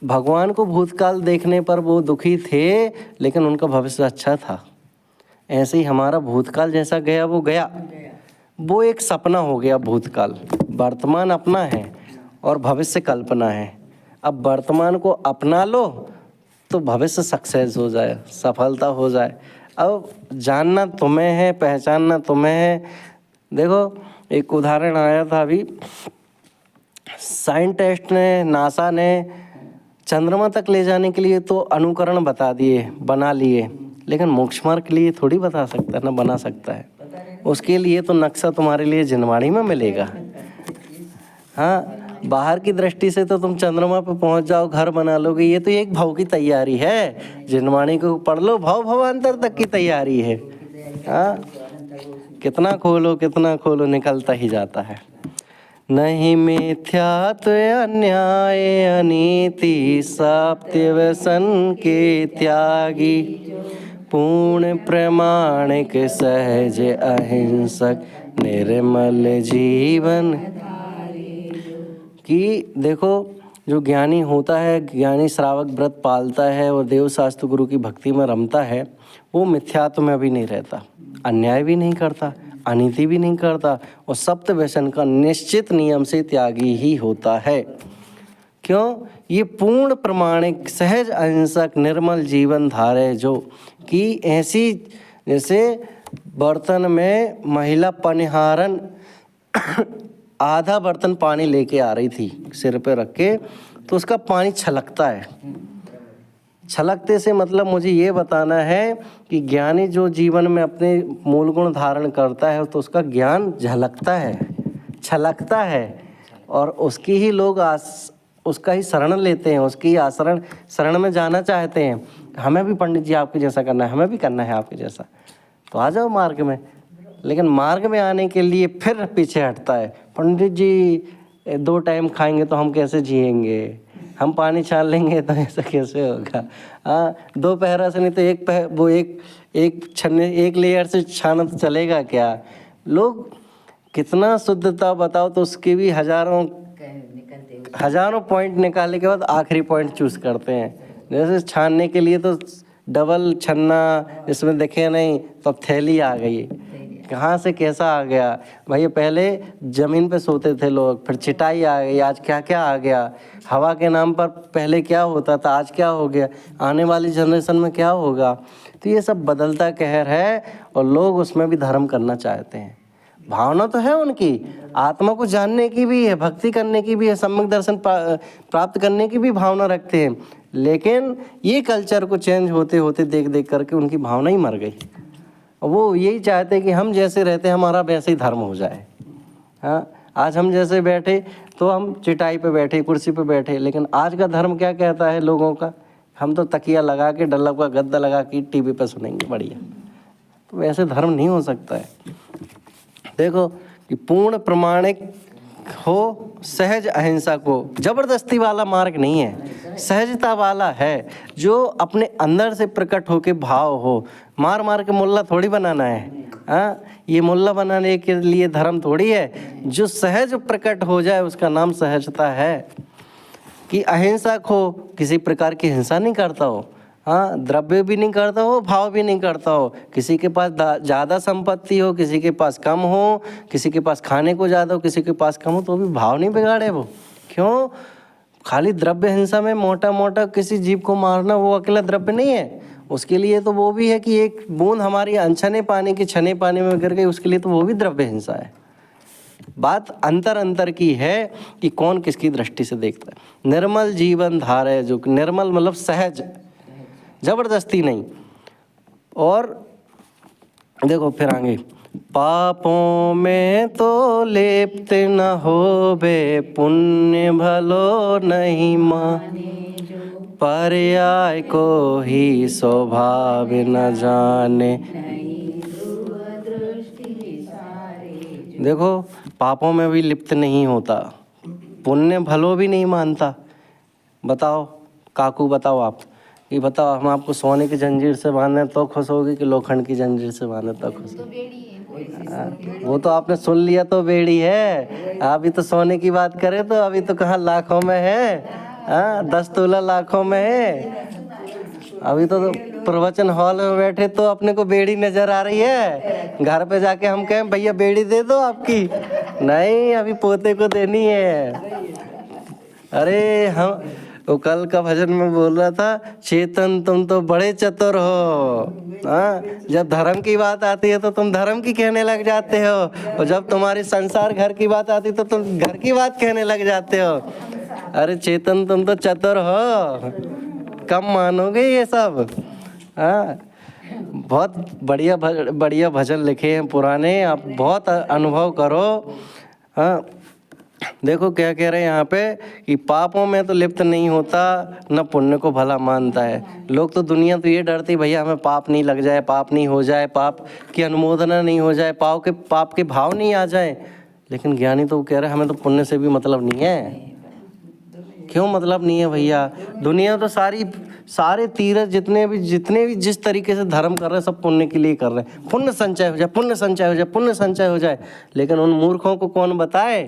भगवान को भूतकाल देखने पर वो दुखी थे, लेकिन उनका भविष्य अच्छा था। ऐसे ही हमारा भूतकाल जैसा गया वो गया, वो एक सपना हो गया भूतकाल। वर्तमान अपना है और भविष्य कल्पना है। अब वर्तमान को अपना लो तो भविष्य सक्सेस हो जाए, सफलता हो जाए। अब जानना तुम्हें है, पहचानना तुम्हें है। देखो एक उदाहरण आया था अभी, साइंटिस्ट ने, नासा ने चंद्रमा तक ले जाने के लिए तो अनुकरण बता दिए, बना लिए, लेकिन मोक्ष मार्ग के लिए थोड़ी बता सकता है ना, बना सकता है। उसके लिए तो नक्शा तुम्हारे लिए जिनवाणी में मिलेगा। हाँ, बाहर की दृष्टि से तो तुम चंद्रमा पे पहुंच जाओ, घर बना लोगे, ये तो एक भाव की तैयारी है। जिनवाणी को पढ़ लो, भाव भवांतर तक की तैयारी है। हाँ, कितना खोलो निकलता ही जाता है। नहीं मिथ्यात्व अन्याय अनीति सत्य व्यसन के त्यागी, पूर्ण प्रमाणिक सहज अहिंसक निर्मल जीवन। कि देखो जो ज्ञानी होता है, ज्ञानी श्रावक व्रत पालता है और देव शास्त्र गुरु की भक्ति में रमता है, वो मिथ्यात्व में भी नहीं रहता, अन्याय भी नहीं करता, अनीति भी नहीं करता और सप्त व्यसन का निश्चित नियम से त्यागी ही होता है। क्यों? ये पूर्ण प्रमाणिक सहज अहिंसक निर्मल जीवन धारे, जो कि ऐसी जैसे बर्तन में महिला पनिहारन आधा बर्तन पानी लेके आ रही थी सिर पे रख के, तो उसका पानी छलकता है। छलकते से मतलब मुझे ये बताना है कि ज्ञानी जो जीवन में अपने मूल गुण धारण करता है तो उसका ज्ञान झलकता है, छलकता है, और उसकी ही लोग उसका ही शरण लेते हैं, उसकी शरण में जाना चाहते हैं। हमें भी पंडित जी आपके जैसा करना है, हमें भी करना है आपके जैसा, तो आ जाओ मार्ग में। लेकिन मार्ग में आने के लिए फिर पीछे हटता है। पंडित जी 2 टाइम खाएंगे तो हम कैसे जिएंगे, हम पानी छान लेंगे तो ऐसा कैसे होगा। हाँ, 2 पहरा से नहीं तो एक लेयर से छाना तो चलेगा क्या। लोग कितना शुद्धता बताओ, तो उसके भी हजारों पॉइंट निकालने के बाद आखिरी पॉइंट चूज करते हैं। जैसे छानने के लिए तो डबल छन्ना, इसमें देखे नहीं तो अब थैली आ गई, कहाँ से कैसा आ गया भाई। पहले ज़मीन पे सोते थे लोग, फिर चिटाई आ गई, आज क्या क्या आ गया। हवा के नाम पर पहले क्या होता था, आज क्या हो गया, आने वाली जनरेशन में क्या होगा। तो ये सब बदलता कहर है और लोग उसमें भी धर्म करना चाहते हैं। भावना तो है उनकी, आत्मा को जानने की भी है, भक्ति करने की भी है, सम्यक दर्शन प्राप्त करने की भी भावना रखते हैं, लेकिन ये कल्चर को चेंज होते होते देख देख करके उनकी भावना ही मर गई। वो यही चाहते हैं कि हम जैसे रहते हैं हमारा वैसे ही धर्म हो जाए। हाँ, आज हम जैसे बैठे तो हम चिटाई पे बैठे, कुर्सी पे बैठे, लेकिन आज का धर्म क्या कहता है लोगों का, हम तो तकिया लगा के, डल्ला का गद्दा लगा के टीवी पे सुनेंगे बढ़िया। तो वैसे धर्म नहीं हो सकता है। देखो कि पूर्ण प्रमाणिक हो, सहज अहिंसा को, जबरदस्ती वाला मार्ग नहीं है, सहजता वाला है, जो अपने अंदर से प्रकट होके भाव हो। मार के मुल्ला थोड़ी बनाना है। हाँ, ये मुल्ला बनाने के लिए धर्म थोड़ी है। जो सहज प्रकट हो जाए उसका नाम सहजता है। कि अहिंसक हो, किसी प्रकार की हिंसा नहीं करता हो, हाँ, द्रव्य भी नहीं करता हो, भाव भी नहीं करता हो। किसी के पास ज़्यादा संपत्ति हो, किसी के पास कम हो, किसी के पास खाने को ज़्यादा हो, किसी के पास कम हो, तो भी भाव नहीं बिगाड़े वो। क्यों? खाली द्रव्य हिंसा में मोटा किसी जीव को मारना वो अकेला द्रव्य नहीं है। उसके लिए तो वो भी है कि एक बूंद हमारी अनछने पानी की छने पानी में गिर गई, उसके लिए तो वो भी द्रव्य हिंसा है। बात अंतर की है कि कौन किसकी दृष्टि से देखता है। निर्मल जीवन धारे, जो निर्मल मतलब सहज, जबरदस्ती नहीं। और देखो फिर आगे, पापों में तो लिप्त न होबे, पुण्य भलो नहीं माने, पर्याय को ही स्वभाव न जाने। देखो पापों में भी लिप्त नहीं होता, पुण्य भलो भी नहीं मानता। बताओ काकू, बताओ आप, ये बताओ हम आपको सोने की जंजीर से बांधे तो खुश होगी कि लोखंड की जंजीर से बांधे तो खुश होगी? वो तो आपने सुन लिया तो बेड़ी है। अभी तो सोने की बात करें तो अभी तो कहाँ लाखों में है, 10 तोला लाखों में है। अभी तो प्रवचन हॉल में बैठे तो अपने को बेड़ी नजर आ रही है, घर पे जाके हम कहें भैया बेड़ी दे दो आपकी, नहीं अभी पोते को देनी है। अरे हम वो कल का भजन में बोल रहा था, चेतन तुम तो बड़े चतुर हो। हाँ, जब धर्म की बात आती है तो तुम धर्म की कहने लग जाते हो, और जब तुम्हारी संसार घर की बात आती तो तुम घर की बात कहने लग जाते हो। अरे चेतन तुम तो चतुर हो, कम मानोगे ये सब। हाँ, बहुत बढ़िया भजन लिखे हैं पुराने, आप बहुत अनुभव करो। हाँ, देखो क्या कह रहे हैं यहाँ पे कि पापों में तो लिप्त नहीं होता, न पुण्य को भला मानता है। लोग तो दुनिया तो ये डरती भैया हमें पाप नहीं लग जाए, पाप नहीं हो जाए, पाप की अनुमोदना नहीं हो जाए, पाप के भाव नहीं आ जाए। लेकिन ज्ञानी तो कह रहे हैं हमें तो पुण्य से भी मतलब नहीं है। क्यों मतलब नहीं है भैया? दुनिया तो सारे तीर्थ जितने भी जिस तरीके से धर्म कर रहे हैं सब पुण्य के लिए कर रहे हैं। पुण्य संचय हो जाए, पुण्य संचय हो जाए, पुण्य संचय हो जाए। लेकिन उन मूर्खों को कौन बताए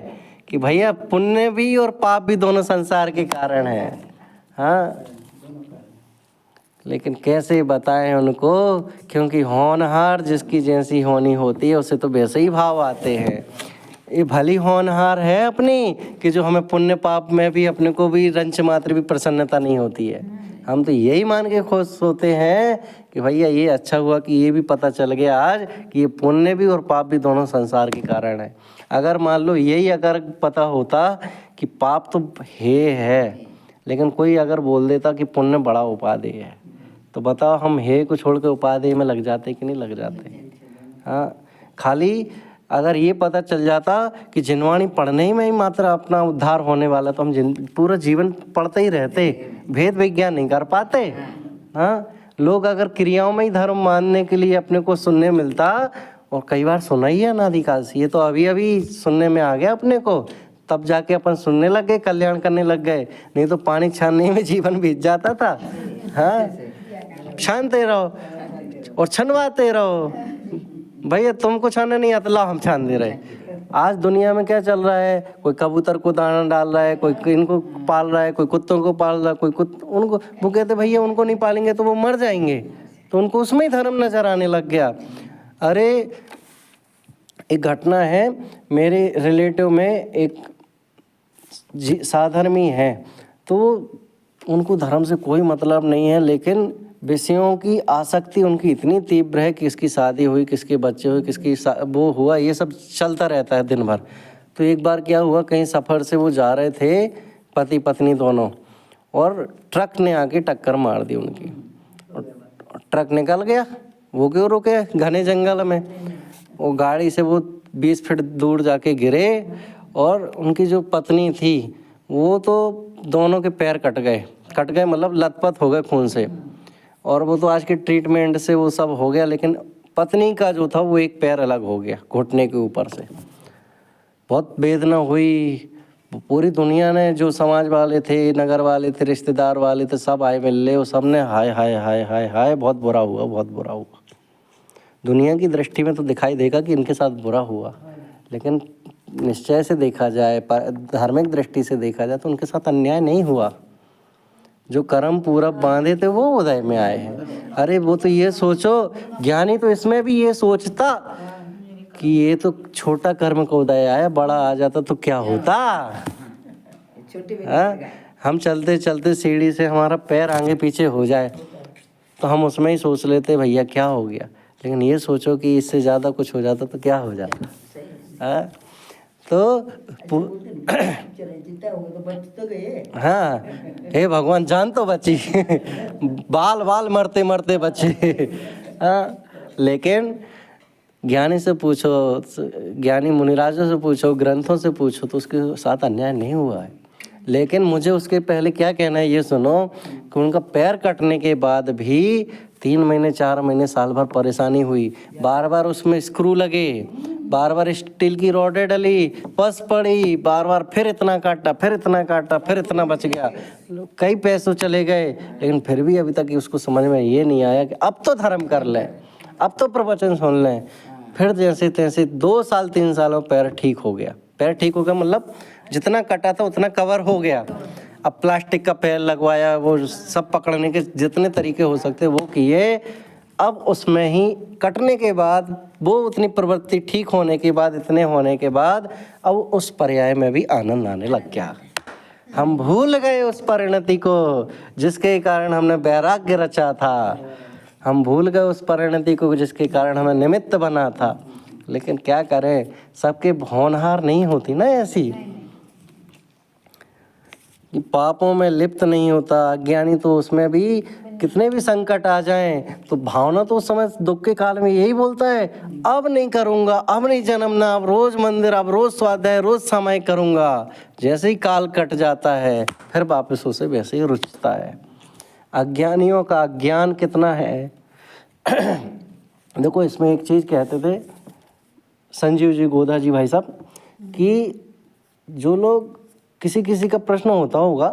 कि भैया पुण्य भी और पाप भी दोनों संसार के कारण है। हाँ, लेकिन कैसे बताएं उनको, क्योंकि होनहार जिसकी जैसी होनी होती है उसे तो वैसे ही भाव आते हैं। ये भली होनहार है अपनी कि जो हमें पुण्य पाप में भी अपने को भी रंच मात्र भी प्रसन्नता नहीं होती है। हम तो यही मान के खुश होते हैं कि भैया ये अच्छा हुआ कि ये भी पता चल गया आज कि ये पुण्य भी और पाप भी दोनों संसार के कारण है। अगर मान लो यही अगर पता होता कि पाप तो है, लेकिन कोई अगर बोल देता कि पुण्य बड़ा उपादेय है, तो बताओ हम हे को छोड़ के उपादेय में लग जाते कि नहीं लग जाते? हाँ, खाली अगर ये पता चल जाता कि जिनवाणी पढ़ने ही में ही मात्र अपना उद्धार होने वाला, तो हम पूरा जीवन पढ़ते ही रहते, भेद विज्ञान नहीं कर पाते। हाँ, लोग अगर क्रियाओं में ही धर्म मानने के लिए अपने को सुनने मिलता, और कई बार सुना ही है अनादिकाल से, ये तो अभी अभी सुनने में आ गया अपने को, तब जाके अपन सुनने लग गए, कल्याण करने लग गए, नहीं तो पानी छानने में जीवन बीत जाता था। हाँ, छानते रहो और छनवाते रहो, भैया तुमको छानने नहीं आता, ला हम छान दे रहे। आज दुनिया में क्या चल रहा है, कोई कबूतर को दाना डाल रहा है, कोई इनको पाल रहा है, कोई कुत्तों को पाल रहा है, कोई उनको वो कहते भैया उनको नहीं पालेंगे तो वो मर जाएंगे, तो उनको उसमें ही धर्म नजर आने लग गया। अरे एक घटना है, मेरे रिलेटिव में एक साधर्मी है, तो उनको धर्म से कोई मतलब नहीं है, लेकिन विषयों की आसक्ति उनकी इतनी तीव्र है कि किसकी शादी हुई, किसके बच्चे हुए, किसकी वो हुआ, ये सब चलता रहता है दिन भर। तो एक बार क्या हुआ, कहीं सफ़र से वो जा रहे थे पति पत्नी दोनों, और ट्रक ने आके टक्कर मार दी उनकी, और ट्रक निकल गया। वो क्यों रुके घने जंगल में, वो गाड़ी से वो 20 फीट दूर जाके गिरे, और उनकी जो पत्नी थी वो तो दोनों के पैर कट गए मतलब लथपथ हो गए खून से, और वो तो आज के ट्रीटमेंट से वो सब हो गया, लेकिन पत्नी का जो था वो एक पैर अलग हो गया घुटने के ऊपर से। बहुत वेदना हुई, पूरी दुनिया ने, जो समाज वाले थे, नगर वाले थे, रिश्तेदार वाले थे, सब आए मिलने, वो सब ने हाय हाय हाय हाय हाय, बहुत बुरा हुआ, बहुत बुरा हुआ। दुनिया की दृष्टि में तो दिखाई देगा कि इनके साथ बुरा हुआ, लेकिन निश्चय से देखा जाए, धार्मिक दृष्टि से देखा जाए तो उनके साथ अन्याय नहीं हुआ। जो कर्म पूरा बांधे थे वो उदय में आए हैं। अरे वो तो ये सोचो, ज्ञानी तो इसमें भी ये सोचता कि ये तो छोटा कर्म का उदय आया, बड़ा आ जाता तो क्या होता। हम चलते चलते सीढ़ी से हमारा पैर आगे पीछे हो जाए तो हम उसमें ही सोच लेते भैया क्या हो गया, लेकिन ये सोचो कि इससे ज़्यादा कुछ हो जाता तो क्या हो जाता। तो हाँ, हे भगवान जान तो बची, बाल बाल मरते मरते बचे। हाँ, लेकिन ज्ञानी से पूछो, ज्ञानी मुनिराजों से पूछो, ग्रंथों से पूछो, तो उसके साथ अन्याय नहीं हुआ है। लेकिन मुझे उसके पहले क्या कहना है ये सुनो कि उनका पैर कटने के बाद भी 3 महीने 4 महीने साल भर परेशानी हुई, बार बार उसमें स्क्रू लगे, बार बार स्टील की रॉडें डली, पस पड़ी, बार बार फिर इतना काटा, फिर इतना काटा, फिर इतना बच गया, कई पैसों चले गए, लेकिन फिर भी अभी तक उसको समझ में ये नहीं आया कि अब तो धर्म कर लें, अब तो प्रवचन सुन लें। फिर जैसे तैसे 2 साल 3 सालों पैर ठीक हो गया। पैर ठीक हो गया मतलब जितना कटा था उतना कवर हो गया। अब प्लास्टिक का पैर लगवाया, वो सब पकड़ने के जितने तरीके हो सकते वो किए। अब उसमें ही कटने के बाद वो उतनी प्रवृत्ति ठीक होने के बाद, इतने होने के बाद अब उस पर्याय में भी आनंद आने लग गया। हम भूल गए उस परिणति को जिसके कारण हमने वैराग्य रचा था। हम भूल गए उस परिणति को जिसके कारण हमें निमित्त बना था। लेकिन क्या करें, सबके होनहार नहीं होती ना ऐसी कि पापों में लिप्त नहीं होता। अज्ञानी तो उसमें भी कितने भी संकट आ जाएं तो भावना तो उस समय दुख के काल में यही बोलता है, अब नहीं करूँगा, अब नहीं जन्मना, अब रोज मंदिर, अब रोज स्वाध्याय, रोज समय करूँगा। जैसे ही काल कट जाता है फिर वापस उसे वैसे ही रुचता है। अज्ञानियों का अज्ञान कितना है। देखो इसमें एक चीज़ कहते थे संजीव जी गोधा जी भाई साहब कि जो लोग किसी किसी का प्रश्न होता होगा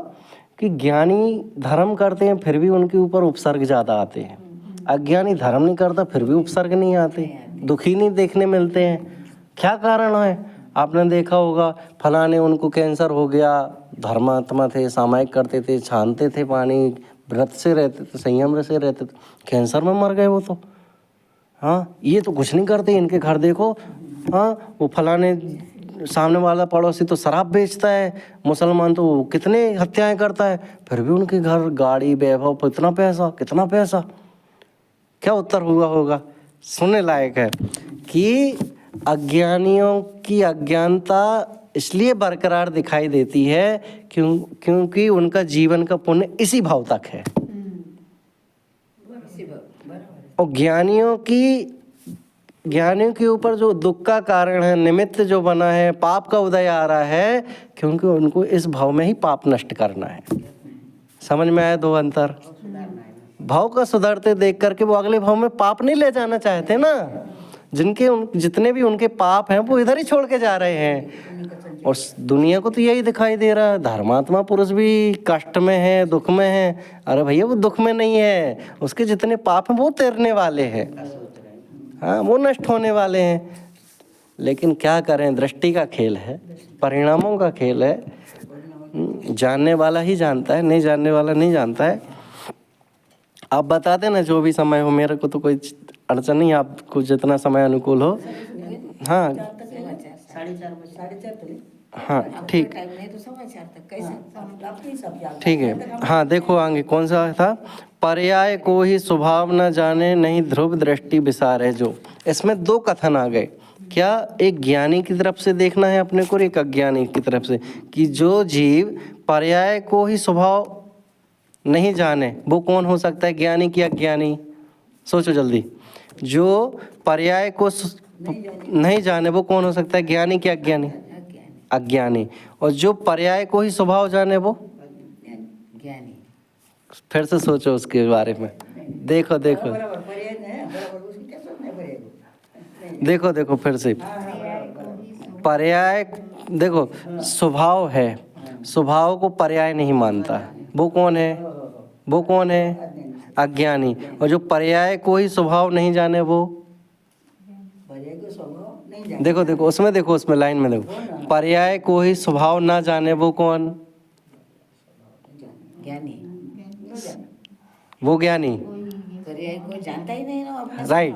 कि ज्ञानी धर्म करते हैं फिर भी उनके ऊपर उपसर्ग ज़्यादा आते हैं, अज्ञानी धर्म नहीं करता फिर भी उपसर्ग नहीं आते, दुखी नहीं देखने मिलते हैं। क्या कारण है? आपने देखा होगा फलाने उनको कैंसर हो गया, धर्मात्मा थे, सामायिक करते थे, छानते थे पानी, व्रत से रहते थे, संयम से रहते थे, कैंसर में मर गए वो तो। हाँ, ये तो कुछ नहीं करते, इनके घर देखो, हाँ वो फलाने सामने वाला पड़ोसी तो शराब बेचता है, मुसलमान तो कितने हत्याएं करता है, फिर भी उनके घर गाड़ी वैभव, कितना पैसा, कितना पैसा। क्या उत्तर हुआ होगा? सुनने लायक है कि अज्ञानियों की अज्ञानता इसलिए बरकरार दिखाई देती है क्योंकि उनका जीवन का पुण्य इसी भाव तक है। और ज्ञानियों के ऊपर जो दुख का कारण है, निमित्त जो बना है, पाप का उदय आ रहा है क्योंकि उनको इस भाव में ही पाप नष्ट करना है। समझ में आया दो अंतर? भाव का सुधरते देख करके वो अगले भाव में पाप नहीं ले जाना चाहते ना। जितने भी उनके पाप हैं वो इधर ही छोड़ के जा रहे हैं। और दुनिया को तो यही दिखाई दे रहा है, धर्मात्मा पुरुष भी कष्ट में है, दुख में है। अरे भैया वो दुख में नहीं है, उसके जितने पाप हैं वो तैरने वाले हैं, हाँ वो नष्ट होने वाले हैं। लेकिन क्या करें, दृष्टि का खेल है, परिणामों का खेल है। जानने वाला ही जानता है, नहीं जानने वाला नहीं जानता है। आप बता देना जो भी समय हो, मेरे को तो कोई अड़चन नहीं, आपको जितना समय अनुकूल हो। हाँ हाँ ठीक ठीक है। हाँ देखो आगे कौन सा था, पर्याय को ही स्वभाव न जाने नहीं ध्रुव दृष्टि विसारे जो। इसमें 2 कथन आ गए। क्या एक ज्ञानी की तरफ से देखना है अपने को, एक अज्ञानी की तरफ से, कि जो जीव पर्याय को ही स्वभाव नहीं जाने वो कौन हो सकता है, ज्ञानी की अज्ञानी? सोचो जल्दी। जो पर्याय को नहीं जाने वो कौन हो सकता है, ज्ञानी की अज्ञानी? अज्ञानी। और जो पर्याय को ही स्वभाव जाने वो ज्ञानी। फिर से सोचो उसके बारे में। देखो देखो फिर से पर्याय, देखो स्वभाव है, स्वभाव को पर्याय नहीं मानता, वो कौन है? वो कौन है? अज्ञानी। और जो पर्याय को ही स्वभाव नहीं जाने वो, देखो उसमें, देखो उसमें लाइन में देखो, पर्याय को ही स्वभाव ना जाने वो कौन? ज्ञानी। वो ज्ञानी पर्याय को जानता ही नहीं ना। राइट,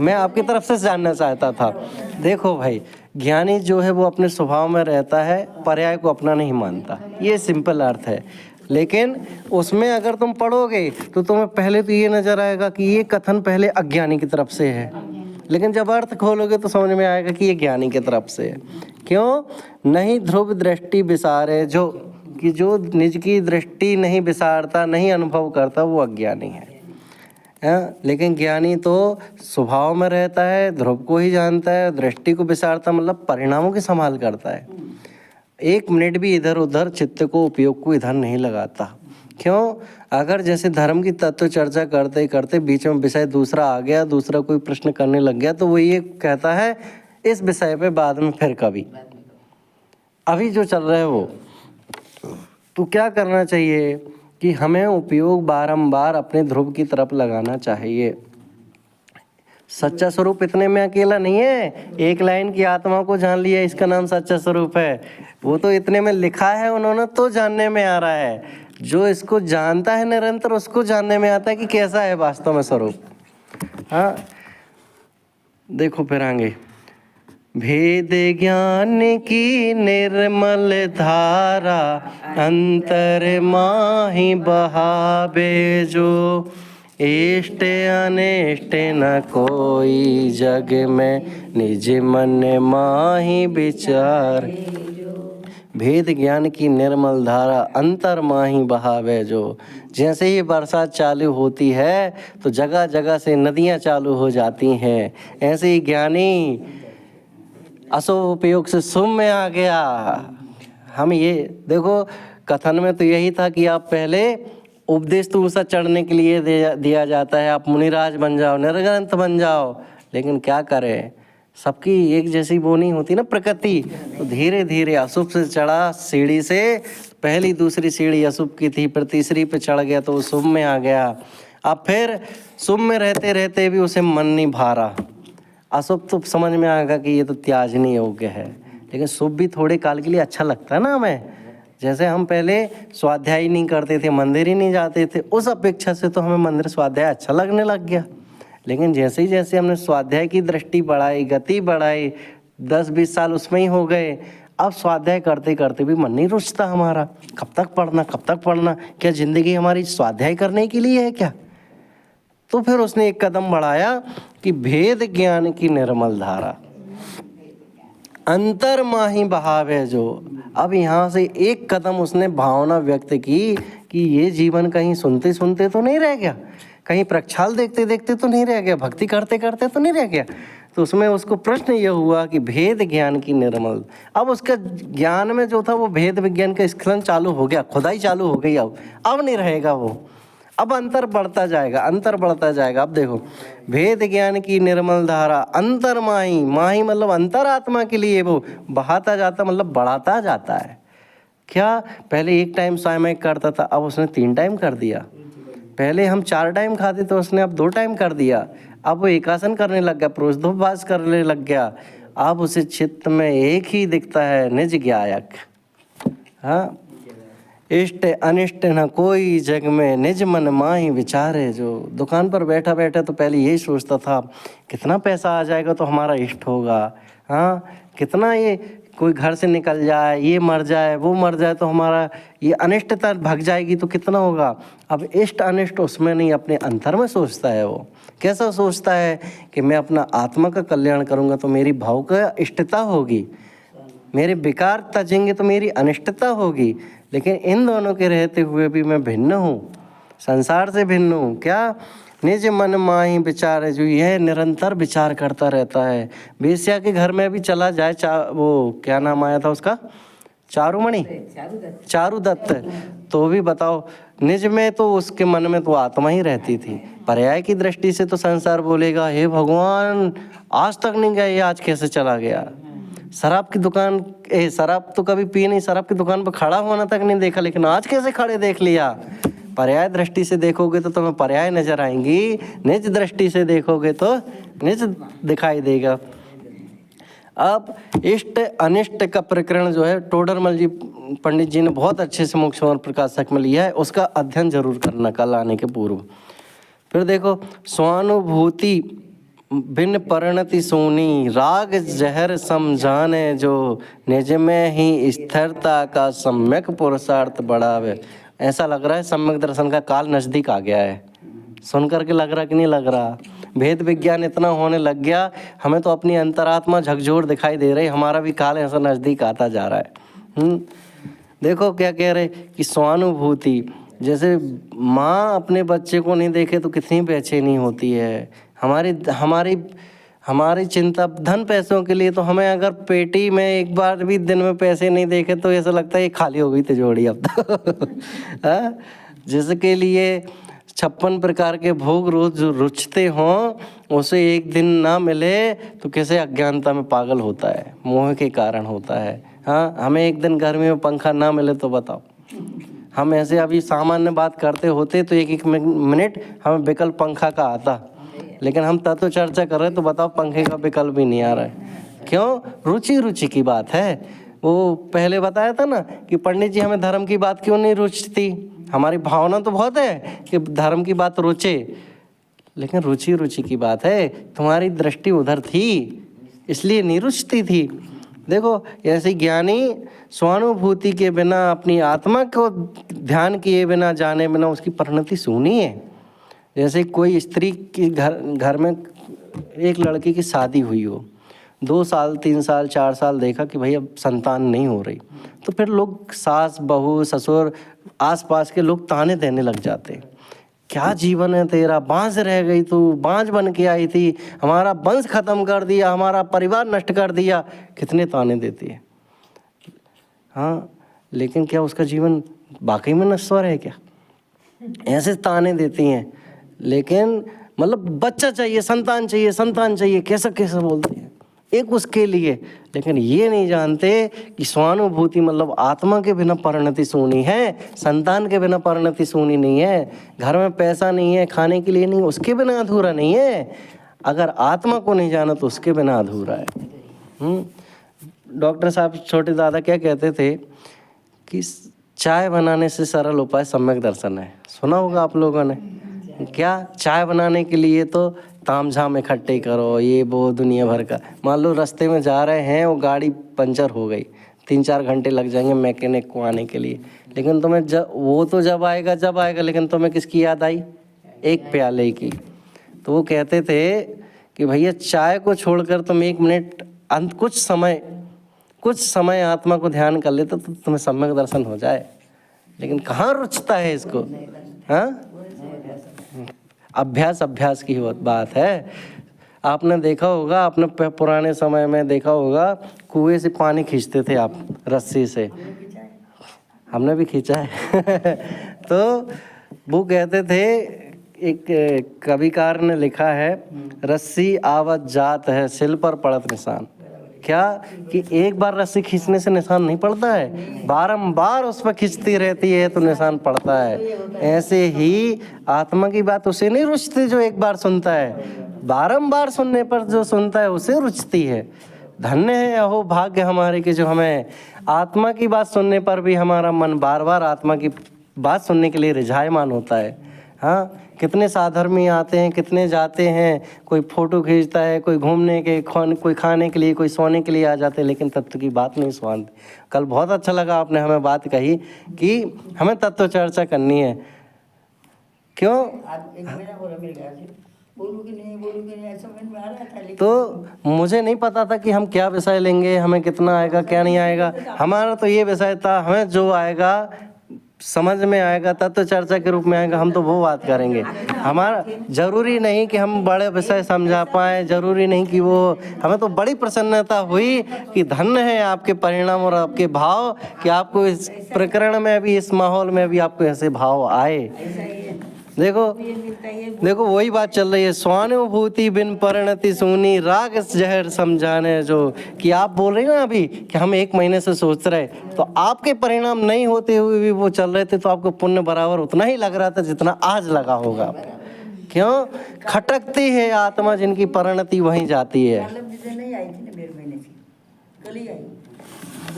मैं आपकी तरफ से जानना चाहता था। देखो भाई, ज्ञानी जो है वो अपने स्वभाव में रहता है, पर्याय को अपना नहीं मानता, ये सिंपल अर्थ है। लेकिन उसमें अगर तुम पढ़ोगे तो तुम्हें पहले तो ये नजर आएगा कि ये कथन पहले अज्ञानी की तरफ से है, लेकिन जब अर्थ खोलोगे तो समझ में आएगा कि ये ज्ञानी की तरफ से है। क्यों? नहीं ध्रुव दृष्टि विसारे जो, कि जो निज की दृष्टि नहीं विसारता, नहीं अनुभव करता, वो अज्ञानी है। लेकिन ज्ञानी तो स्वभाव में रहता है, ध्रुव को ही जानता है, दृष्टि को विसारता मतलब परिणामों की संभाल करता है। 1 मिनट भी इधर उधर चित्त को, उपयोग को इधर नहीं लगाता। क्यों? अगर जैसे धर्म की तत्व चर्चा करते करते बीच में विषय दूसरा आ गया, दूसरा कोई प्रश्न करने लग गया, तो वो ये कहता है इस विषय पे बाद में फिर कभी, अभी जो चल रहा है वो। तो क्या करना चाहिए कि हमें उपयोग बारंबार अपने ध्रुव की तरफ लगाना चाहिए। सच्चा स्वरूप इतने में अकेला नहीं है, एक लाइन की आत्मा को जान लिया इसका नाम सच्चा स्वरूप है। वो तो इतने में लिखा है उन्होंने, तो जानने में आ रहा है। जो इसको जानता है निरंतर उसको जानने में आता है कि कैसा है वास्तव में स्वरूप। हाँ देखो फिर आगे, भेद ज्ञान की निर्मल धारा अंतर माही बहावे जो, इष्ट अनिष्ट न कोई जग में निज मन माही विचार। भेद ज्ञान की निर्मल धारा अंतर माही बहावे जो। जैसे ही बरसात चालू होती है तो जगह जगह से नदियाँ चालू हो जाती हैं, ऐसे ही ज्ञानी अशुभ उपयोग से शुभ में आ गया। हम ये देखो, कथन में तो यही था कि आप पहले उपदेश तो ऊंचा चढ़ने के लिए दिया जाता है, आप मुनिराज बन जाओ, निर्ग्रंथ बन जाओ, लेकिन क्या करें, सबकी एक जैसी वो नहीं होती ना प्रकृति। तो धीरे धीरे अशुभ से चढ़ा सीढ़ी से, पहली दूसरी सीढ़ी अशुभ की थी, फिर तीसरी पे चढ़ गया तो वो शुभ में आ गया। अब फिर शुभ में रहते रहते भी उसे मन नहीं भारा। अशुभ तो समझ में आएगा कि ये तो त्याजनीय योग्य है, लेकिन शुभ भी थोड़े काल के लिए अच्छा लगता है ना हमें। जैसे हम पहले स्वाध्याय ही नहीं करते थे, मंदिर ही नहीं जाते थे, उस अपेक्षा से तो हमें मंदिर स्वाध्याय अच्छा लगने लग गया। लेकिन जैसे ही जैसे हमने स्वाध्याय की दृष्टि बढ़ाई, गति बढ़ाई, 10-20 साल उसमें ही हो गए, अब स्वाध्याय करते करते भी मन नहीं रुचता हमारा। कब तक पढ़ना, कब तक पढ़ना, क्या ज़िंदगी हमारी स्वाध्याय करने के लिए है क्या? तो फिर उसने एक कदम बढ़ाया कि भेद ज्ञान की निर्मल धारा अंतर माही बहावे जो। अब यहाँ से एक कदम उसने भावना व्यक्त की कि ये जीवन कहीं सुनते सुनते तो नहीं रह गया, कहीं प्रक्षाल देखते देखते तो नहीं रह गया, भक्ति करते करते तो नहीं रह गया। तो उसमें उसको प्रश्न ये हुआ कि भेद ज्ञान की निर्मल। अब उसका ज्ञान में जो था वो भेद विज्ञान का स्खलन चालू हो गया, खुदाई चालू हो गई। अब नहीं रहेगा वो, अब अंतर बढ़ता जाएगा, अंतर बढ़ता जाएगा। अब देखो, भेद ज्ञान की निर्मल धारा अंतर माही, माही मतलब अंतरात्मा के लिए वो बहाता जाता, मतलब बढ़ाता जाता है। क्या पहले एक टाइम सामयिक करता था, अब उसने 3 टाइम कर दिया। पहले हम 4 टाइम खाते तो उसने अब 2 टाइम कर दिया। अब वो एकासन करने लग गया, प्रोषधोपवास करने लग गया। अब उसे चित्त में एक ही दिखता है, निज ज्ञायक। हाँ, इष्ट अनिष्ट न कोई जग में निज मन माही विचारे जो। दुकान पर बैठा बैठा तो पहले यही सोचता था कितना पैसा आ जाएगा तो हमारा इष्ट होगा। हाँ, कितना ये कोई घर से निकल जाए, ये मर जाए, वो मर जाए तो हमारा ये अनिष्टता भाग जाएगी तो कितना होगा। अब इष्ट अनिष्ट उसमें नहीं, अपने अंतर में सोचता है। वो कैसा सोचता है कि मैं अपना आत्मा का कल्याण करूँगा तो मेरी भाव का इष्टता होगी, मेरे विकार तजेंगे तो मेरी अनिष्टता होगी। लेकिन इन दोनों के रहते हुए भी मैं भिन्न हूँ, संसार से भिन्न हूँ। क्या? निज मन माही विचार है जो, यह निरंतर विचार करता रहता है। वेश्या के घर में भी चला जाए, वो क्या नाम आया था उसका, चारुमणि, चारुदत्त, तो भी बताओ निज में तो उसके मन में तो आत्मा ही रहती थी। पर्याय की दृष्टि से तो संसार बोलेगा हे भगवान आज तक नहीं गया, ये आज कैसे चला गया। शराब की दुकान, शराब तो कभी पी नहीं, शराब की दुकान पर खड़ा होना तक नहीं देखा, लेकिन आज कैसे खड़े देख लिया। पर्याय दृष्टि से देखोगे तो तुम्हें पर्याय नजर आएंगी, निज दृष्टि से देखोगे तो निज दिखाई देगा। अब इष्ट अनिष्ट का प्रकरण जो है टोडरमल जी पंडित जी ने बहुत अच्छे से मोक्ष मार्ग प्रकाशक में लिया है, उसका अध्ययन जरूर करना कल आने के पूर्व। फिर देखो, स्वानुभूति भिन्न परिणति सोनी, राग जहर समझाने जो, निज में ही स्थिरता का सम्यक पुरुषार्थ बढ़ावे। ऐसा लग रहा है सम्यक दर्शन का काल नज़दीक आ गया है, सुन करके लग रहा कि नहीं लग रहा। भेद विज्ञान इतना होने लग गया, हमें तो अपनी अंतरात्मा झकझोर दिखाई दे रही, हमारा भी काल ऐसा नज़दीक आता जा रहा है। देखो क्या कह रहे कि स्वानुभूति, जैसे माँ अपने बच्चे को नहीं देखे तो कितनी बेचैनी होती है। हमारी चिंता धन पैसों के लिए, तो हमें अगर पेटी में एक बार भी दिन में पैसे नहीं देखे तो ऐसा लगता है ये खाली हो गई तिजोरी अब तो। जिसके लिए 56 प्रकार के भोग रोज रुचते हों, उसे एक दिन ना मिले तो कैसे अज्ञानता में पागल होता है, मोह के कारण होता है। हाँ, हमें एक दिन गर्मी में पंखा ना मिले तो बताओ, हम ऐसे अभी सामान्य बात करते होते तो एक मिनट हमें विकल्प पंखा का आता, लेकिन हम तत्व चर्चा कर रहे हैं तो बताओ पंखे का विकल्प भी नहीं आ रहा है। क्यों? रुचि की बात है। वो पहले बताया था ना कि पंडित जी हमें धर्म की बात क्यों नहीं रुचती। हमारी भावना तो बहुत है कि धर्म की बात रुचे, लेकिन रुचि की बात है। तुम्हारी दृष्टि उधर थी इसलिए नहीं रुचती थी। देखो ऐसे ज्ञानी स्वानुभूति के बिना, अपनी आत्मा को ध्यान किए बिना, जाने बिना उसकी परिणति सुनी है। जैसे कोई स्त्री की घर में एक लड़की की शादी हुई हो, 2 साल 3 साल 4 साल देखा कि भाई अब संतान नहीं हो रही, तो फिर लोग सास बहू ससुर आसपास के लोग ताने देने लग जाते, क्या जीवन है तेरा, बांझ रह गई तू, बांझ बन के आई थी, हमारा वंश खत्म कर दिया, हमारा परिवार नष्ट कर दिया, कितने ताने देती है। हाँ, लेकिन क्या उसका जीवन वाकई में नश्वर है क्या? ऐसे ताने देती हैं, लेकिन मतलब बच्चा चाहिए, संतान चाहिए, कैसा बोलती है एक उसके लिए। लेकिन ये नहीं जानते कि स्वानुभूति मतलब आत्मा के बिना परिणति सूनी है, संतान के बिना परिणति सूनी नहीं है। घर में पैसा नहीं है, खाने के लिए नहीं, उसके बिना अधूरा नहीं है। अगर आत्मा को नहीं जाना तो उसके बिना अधूरा है। डॉक्टर साहब छोटे दादा क्या कहते थे कि चाय बनाने से सरल उपाय सम्यक दर्शन है। सुना होगा आप लोगों ने। क्या? चाय बनाने के लिए तो ताम झाम इकट्ठे करो, ये वो दुनिया भर का। मान लो रास्ते में जा रहे हैं, वो गाड़ी पंचर हो गई, 3-4 घंटे लग जाएंगे मैकेनिक को आने के लिए, लेकिन तुम्हें वो तो जब आएगा, लेकिन तुम्हें किसकी याद आई? एक प्याले की। तो वो कहते थे कि भैया चाय को छोड़कर तुम 1 मिनट कुछ समय आत्मा को ध्यान कर लेते तो तुम्हें सम्यक दर्शन हो जाए। लेकिन कहाँ रुचता है इसको? हाँ, अभ्यास की बात है। आपने देखा होगा, आपने पुराने समय में देखा होगा, कुएं से पानी खींचते थे आप रस्सी से, हमने भी खींचा है। तो वो कहते थे, एक कविकार ने लिखा है, रस्सी आवत जात है सिल पर पड़त निशान। क्या? कि एक बार रस्सी खींचने से निशान नहीं पड़ता है, बारंबार उस पर खींचती रहती है तो निशान पड़ता है। ऐसे ही आत्मा की बात उसे नहीं रुचती जो एक बार सुनता है, बारंबार सुनने पर जो सुनता है उसे रुचती है। धन्य है, अहो भाग्य हमारे कि जो हमें आत्मा की बात सुनने पर भी हमारा मन बार बार आत्मा की बात सुनने के लिए रिझायमान होता है। हाँ, कितने साधर्मी आते हैं, कितने जाते हैं, कोई फोटो खींचता है, कोई घूमने के, कोई खाने के लिए, कोई सोने के लिए आ जाते हैं, लेकिन तत्व की बात नहीं सुनते। कल बहुत अच्छा लगा आपने हमें बात कही कि हमें तत्व चर्चा करनी है। क्यों? तो मुझे नहीं पता था कि हम क्या विषय लेंगे, हमें कितना आएगा क्या नहीं आएगा। हमारा तो ये विषय था, हमें जो आएगा समझ में आएगा, तत्व चर्चा के रूप में आएगा, हम तो वो बात करेंगे। हमारा जरूरी नहीं कि हम बड़े विषय समझा पाए, जरूरी नहीं कि वो, हमें तो बड़ी प्रसन्नता हुई कि धन्य है आपके परिणाम और आपके भाव कि आपको इस प्रकरण में भी, इस माहौल में भी आपको ऐसे भाव आए। देखो वही बात चल रही है, स्वानुभूति बिन परिणति सूनी, राग जहर समझाने। जो कि आप बोल रहे हैं ना अभी कि हम 1 महीने से सोच रहे, तो आपके परिणाम नहीं होते हुए भी वो चल रहे थे, तो आपको पुण्य बराबर उतना ही लग रहा था जितना आज लगा होगा। क्यों? खटकती है आत्मा जिनकी परिणति वहीं जाती है।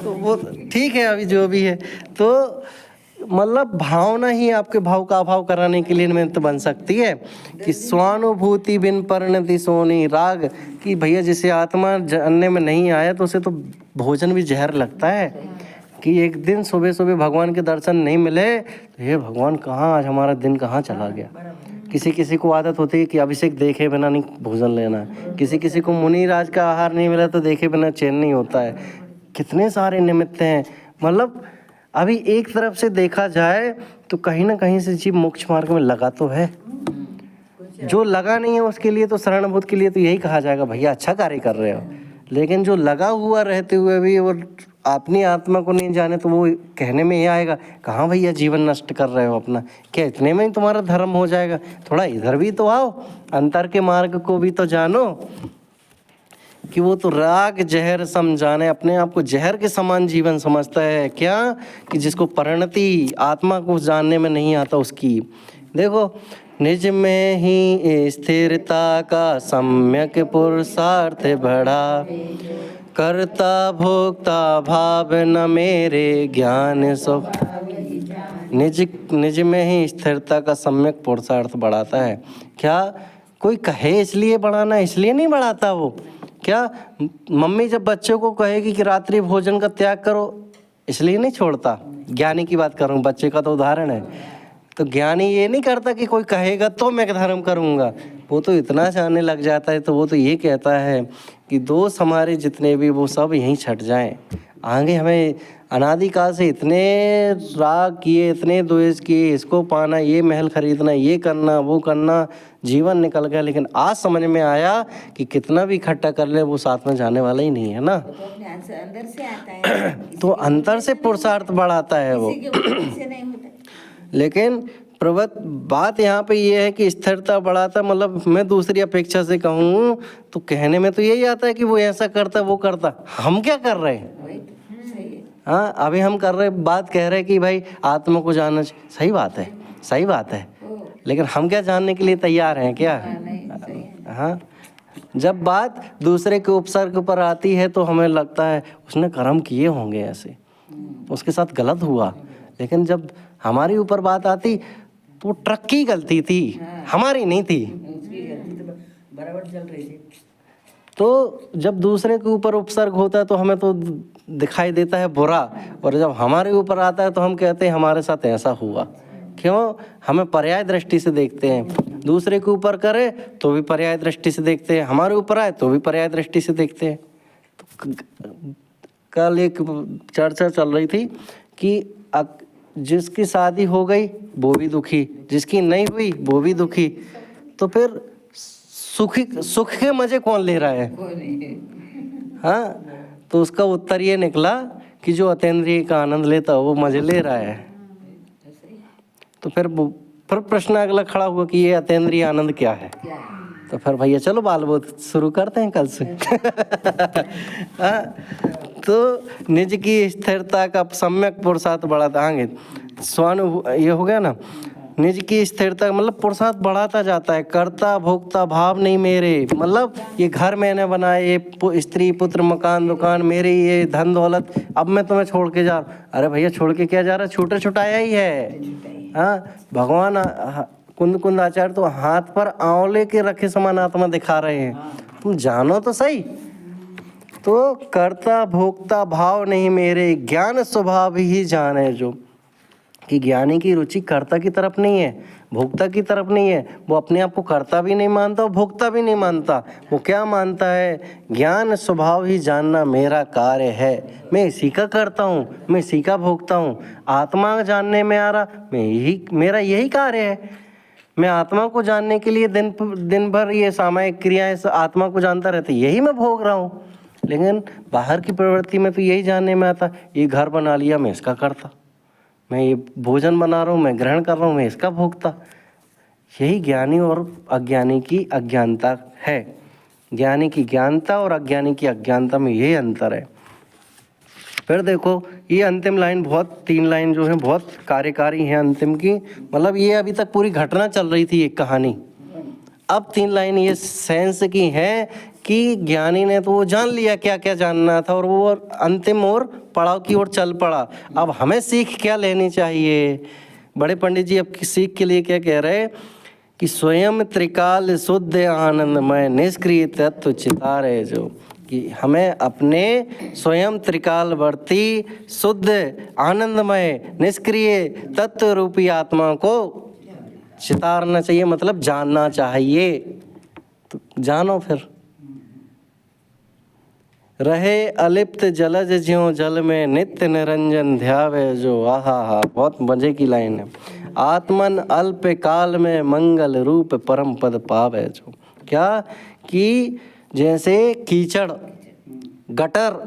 तो वो ठीक है, अभी जो भी है, तो मतलब भावना ही आपके भाव का अभाव कराने के लिए निमित्त बन सकती है कि स्वानुभूति बिन परिणति सोनी, राग कि भैया जिसे आत्मा जानने में नहीं आया तो उसे तो भोजन भी जहर लगता है। कि एक दिन सुबह सुबह भगवान के दर्शन नहीं मिले तो हे भगवान कहाँ, आज हमारा दिन कहाँ चला गया। किसी को आदत होती है कि अभिषेक देखे बिना नहीं भोजन लेना है, किसी को मुनि राज का आहार नहीं मिला तो देखे बिना चैन नहीं होता है। कितने सारे निमित्त हैं। मतलब अभी एक तरफ से देखा जाए तो कहीं ना कहीं से जीव मोक्ष मार्ग में लगा तो है, जो लगा नहीं है उसके लिए तो, शरणभूत के लिए तो यही कहा जाएगा भैया अच्छा कार्य कर रहे हो, लेकिन जो लगा हुआ रहते हुए भी और अपनी आत्मा को नहीं जाने तो वो कहने में ये आएगा, कहाँ भैया जीवन नष्ट कर रहे हो अपना, क्या इतने में ही तुम्हारा धर्म हो जाएगा? थोड़ा इधर भी तो आओ, अंतर के मार्ग को भी तो जानो। कि वो तो राग जहर समझाने, अपने आप को जहर के समान जीवन समझता है क्या, कि जिसको परिणति आत्मा को जानने में नहीं आता उसकी। देखो, निज में ही स्थिरता का सम्यक पुरुषार्थ बढ़ा, कर्ता भोक्ता भाव न मेरे ज्ञान सो। निज में ही स्थिरता का सम्यक पुरुषार्थ बढ़ाता है। क्या कोई कहे इसलिए बढ़ाना, इसलिए नहीं बढ़ाता वो। क्या मम्मी जब बच्चों को कहेगी कि रात्रि भोजन का त्याग करो, इसलिए नहीं छोड़ता। ज्ञानी की बात करूँ, बच्चे का तो उदाहरण है। तो ज्ञानी ये नहीं करता कि कोई कहेगा तो मैं धर्म करूँगा, वो तो इतना जानने लग जाता है, तो वो तो ये कहता है कि दोष हमारे जितने भी वो सब यहीं छट जाएं। आगे हमें अनादिकाल से इतने राग किए, इतने द्वेष किए, इसको पाना, ये महल खरीदना, ये करना, वो करना, जीवन निकल गया। लेकिन आज समझ में आया कि कितना भी इकट्ठा कर ले वो साथ में जाने वाला ही नहीं है ना। तो अपने अंदर से आता है तो अंतर से पुरुषार्थ बढ़ाता है वो। लेकिन प्रवत बात यहाँ पे ये है कि स्थिरता बढ़ाता, मतलब मैं दूसरी अपेक्षा से कहूँ तो कहने में तो यही आता है कि वो ऐसा करता वो करता, हम क्या कर रहे हैं? हाँ, अभी हम कर रहे बात कह रहे हैं कि भाई आत्मा को जानना चाहिए, सही बात है, सही बात है, लेकिन हम क्या जानने के लिए तैयार हैं क्या? हाँ, जब बात दूसरे के उपसर्ग पर आती है तो हमें लगता है उसने कर्म किए होंगे ऐसे, उसके साथ गलत हुआ। लेकिन जब हमारी ऊपर बात आती तो ट्रक की गलती थी, हमारी नहीं थी। बराबर चल रही थी। तो जब दूसरे के ऊपर उपसर्ग होता है तो हमें तो दिखाई देता है बुरा, और जब हमारे ऊपर आता है तो हम कहते हैं हमारे साथ ऐसा हुआ। क्यों? हमें पर्याय दृष्टि से देखते हैं। दूसरे के ऊपर करे तो भी पर्याय दृष्टि से देखते हैं, हमारे ऊपर आए तो भी पर्याय दृष्टि से देखते हैं। तो कल एक चर्चा चल रही थी कि जिसकी शादी हो गई वो भी दुखी, जिसकी नहीं हुई वो भी दुखी, तो फिर सुख के मजे कौन ले रहा है? हाँ, तो उसका उत्तर ये निकला कि जो अतीन्द्रिय का आनंद लेता है वो मजे ले रहा है। तो फिर प्रश्न अगला खड़ा हुआ कि ये अतीन्द्रिय आनंद क्या है? तो फिर भैया चलो बाल बोध शुरू करते हैं कल से। हाँ, तो निज की स्थिरता का सम्यक पुरुषार्थ बढ़ाता, आगे स्वानुभूति ये हो गया ना। निज की स्थिरता मतलब पुरुषार्थ बढ़ाता जाता है। कर्ता भोक्ता भाव नहीं मेरे, मतलब ये घर मैंने बनाए, ये स्त्री पुत्र मकान दुकान मेरे, ये धन दौलत, अब मैं तुम्हें छोड़ के जा रहा। अरे भैया छोड़ के क्या जा रहा, छूटा छुटाया ही है। हाँ, भगवान कुंद आचार्य तो हाथ पर आंवले के रखे समान आत्मा दिखा रहे हैं, तुम जानो तो सही। तो कर्ता भोक्ता भाव नहीं मेरे, ज्ञान स्वभाव ही जाने जो, कि ज्ञानी की रुचि कर्ता की तरफ नहीं है, भोक्ता की तरफ नहीं है। वो अपने आप को कर्ता भी नहीं मानता और भोक्ता भी नहीं मानता। वो क्या मानता है? ज्ञान स्वभाव ही जानना मेरा कार्य है, मैं इसी का करता हूँ, मैं इसी का भोगता हूँ। आत्मा जानने में आ रहा, मेरा यही कार्य है। मैं आत्मा को जानने के लिए दिन भर ये सामायिक क्रियाएं आत्मा को जानता रहता, यही मैं भोग रहा हूँ। लेकिन बाहर की प्रवृत्ति में तो यही जानने में आता, ये घर बना लिया मैं इसका करता, मैं ये भोजन बना रहा हूँ मैं ग्रहण कर रहा हूँ, मैं इसका भोगता। यही ज्ञानी और अज्ञानी की अज्ञानता है। ज्ञानी की ज्ञानता और अज्ञानी की अज्ञानता में यही अंतर है। फिर देखो ये अंतिम लाइन, बहुत 3 लाइन जो है बहुत कार्यकारी है अंतिम की। मतलब ये अभी तक पूरी घटना चल रही थी एक कहानी, अब 3 लाइन ये सेंस की है कि ज्ञानी ने तो वो जान लिया क्या क्या जानना था और वो अंतिम और पड़ाव की ओर चल पड़ा। अब हमें सीख क्या लेनी चाहिए? बड़े पंडित जी अब सीख के लिए क्या कह रहे कि स्वयं त्रिकाल शुद्ध आनंदमय निष्क्रिय तत्व चितारे जो, कि हमें अपने स्वयं त्रिकालवर्ती शुद्ध आनंदमय निष्क्रिय तत्व रूपी आत्मा को चितारना चाहिए, मतलब जानना चाहिए। तो जानो फिर। रहे अलिप्त जलज ज्यों जल में नित्य निरंजन ध्यावे जो, आहा, बहुत मजे की लाइन है। आत्मन अल्प काल में मंगल रूप परम पद पावे जो, क्या कि जैसे कीचड़ गटर,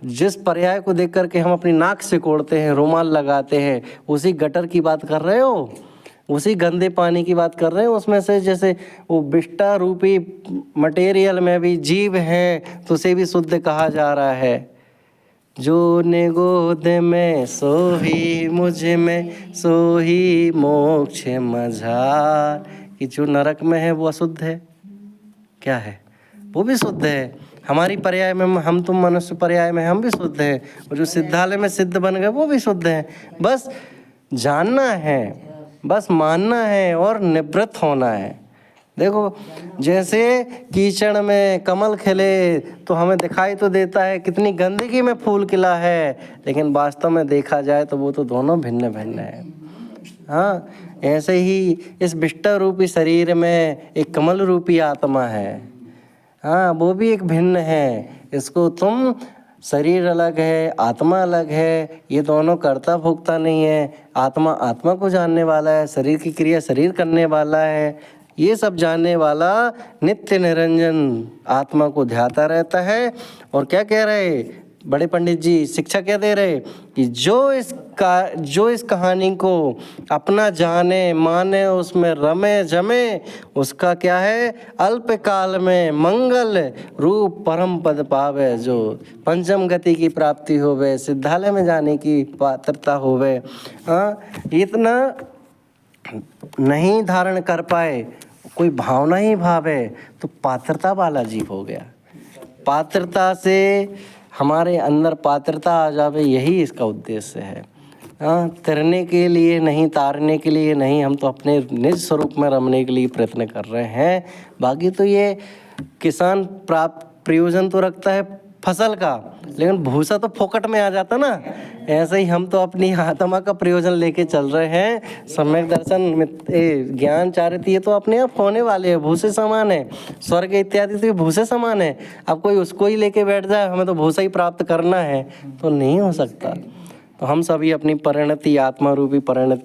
जिस पर्याय को देख कर के हम अपनी नाक सिकोड़ते हैं, रुमाल लगाते हैं, उसी गटर की बात कर रहे हो? उसी गंदे पानी की बात कर रहे हो? उसमें से जैसे वो विष्टा रूपी मटेरियल में भी जीव है, तो उसे भी शुद्ध कहा जा रहा है। जो ने गोद में सो ही मुझ में, सो ही मोक्ष मझार। कि जो नरक में है वो अशुद्ध है क्या है? वो भी शुद्ध है। हमारी पर्याय में हम तुम मनुष्य पर्याय में हम भी शुद्ध हैं, और जो सिद्धालय में सिद्ध बन गए वो भी शुद्ध हैं। बस जानना है, बस मानना है और निवृत्त होना है। देखो, जैसे कीचड़ में कमल खिले तो हमें दिखाई तो देता है कितनी गंदगी में फूल खिला है, लेकिन वास्तव में देखा जाए तो वो तो दोनों भिन्न भिन्न है। हाँ, ऐसे ही इस विष्टा रूपी शरीर में एक कमल रूपी आत्मा है। हाँ, वो भी एक भिन्न है। इसको तुम, शरीर अलग है, आत्मा अलग है, ये दोनों कर्ता भोक्ता नहीं है। आत्मा आत्मा को जानने वाला है, शरीर की क्रिया शरीर करने वाला है। ये सब जानने वाला नित्य निरंजन आत्मा को ध्याता रहता है। और क्या कह रहे बड़े पंडित जी, शिक्षा क्या दे रहे कि जो इस कहानी को अपना जाने माने, उसमें रमे जमे, उसका क्या है, अल्प काल में मंगल रूप परम पद पावे। जो पंचम गति की प्राप्ति होवे, सिद्धालय में जाने की पात्रता होवे। इतना नहीं धारण कर पाए, कोई भावना ही भावे, तो पात्रता वाला जीव हो गया। पात्रता से हमारे अंदर पात्रता आ जावे, यही इसका उद्देश्य है। तैरने के लिए नहीं, तारने के लिए नहीं, हम तो अपने निज स्वरूप में रमने के लिए प्रयत्न कर रहे हैं। बाकी तो ये किसान प्राप्त प्रयोजन तो रखता है फसल का, लेकिन भूसा तो फोकट में आ जाता ना। ऐसे ही हम तो अपनी आत्मा का प्रयोजन लेके चल रहे हैं। सम्यक दर्शन ज्ञान चारित्र ये तो अपने आप होने वाले हैं, भूसे समान है। स्वर्ग इत्यादि तो ये भूसे समान है। अब कोई उसको ही लेके बैठ जाए, हमें तो भूसा ही प्राप्त करना है, तो नहीं हो सकता। तो हम सभी अपनी परिणति, आत्मा रूपी परिणति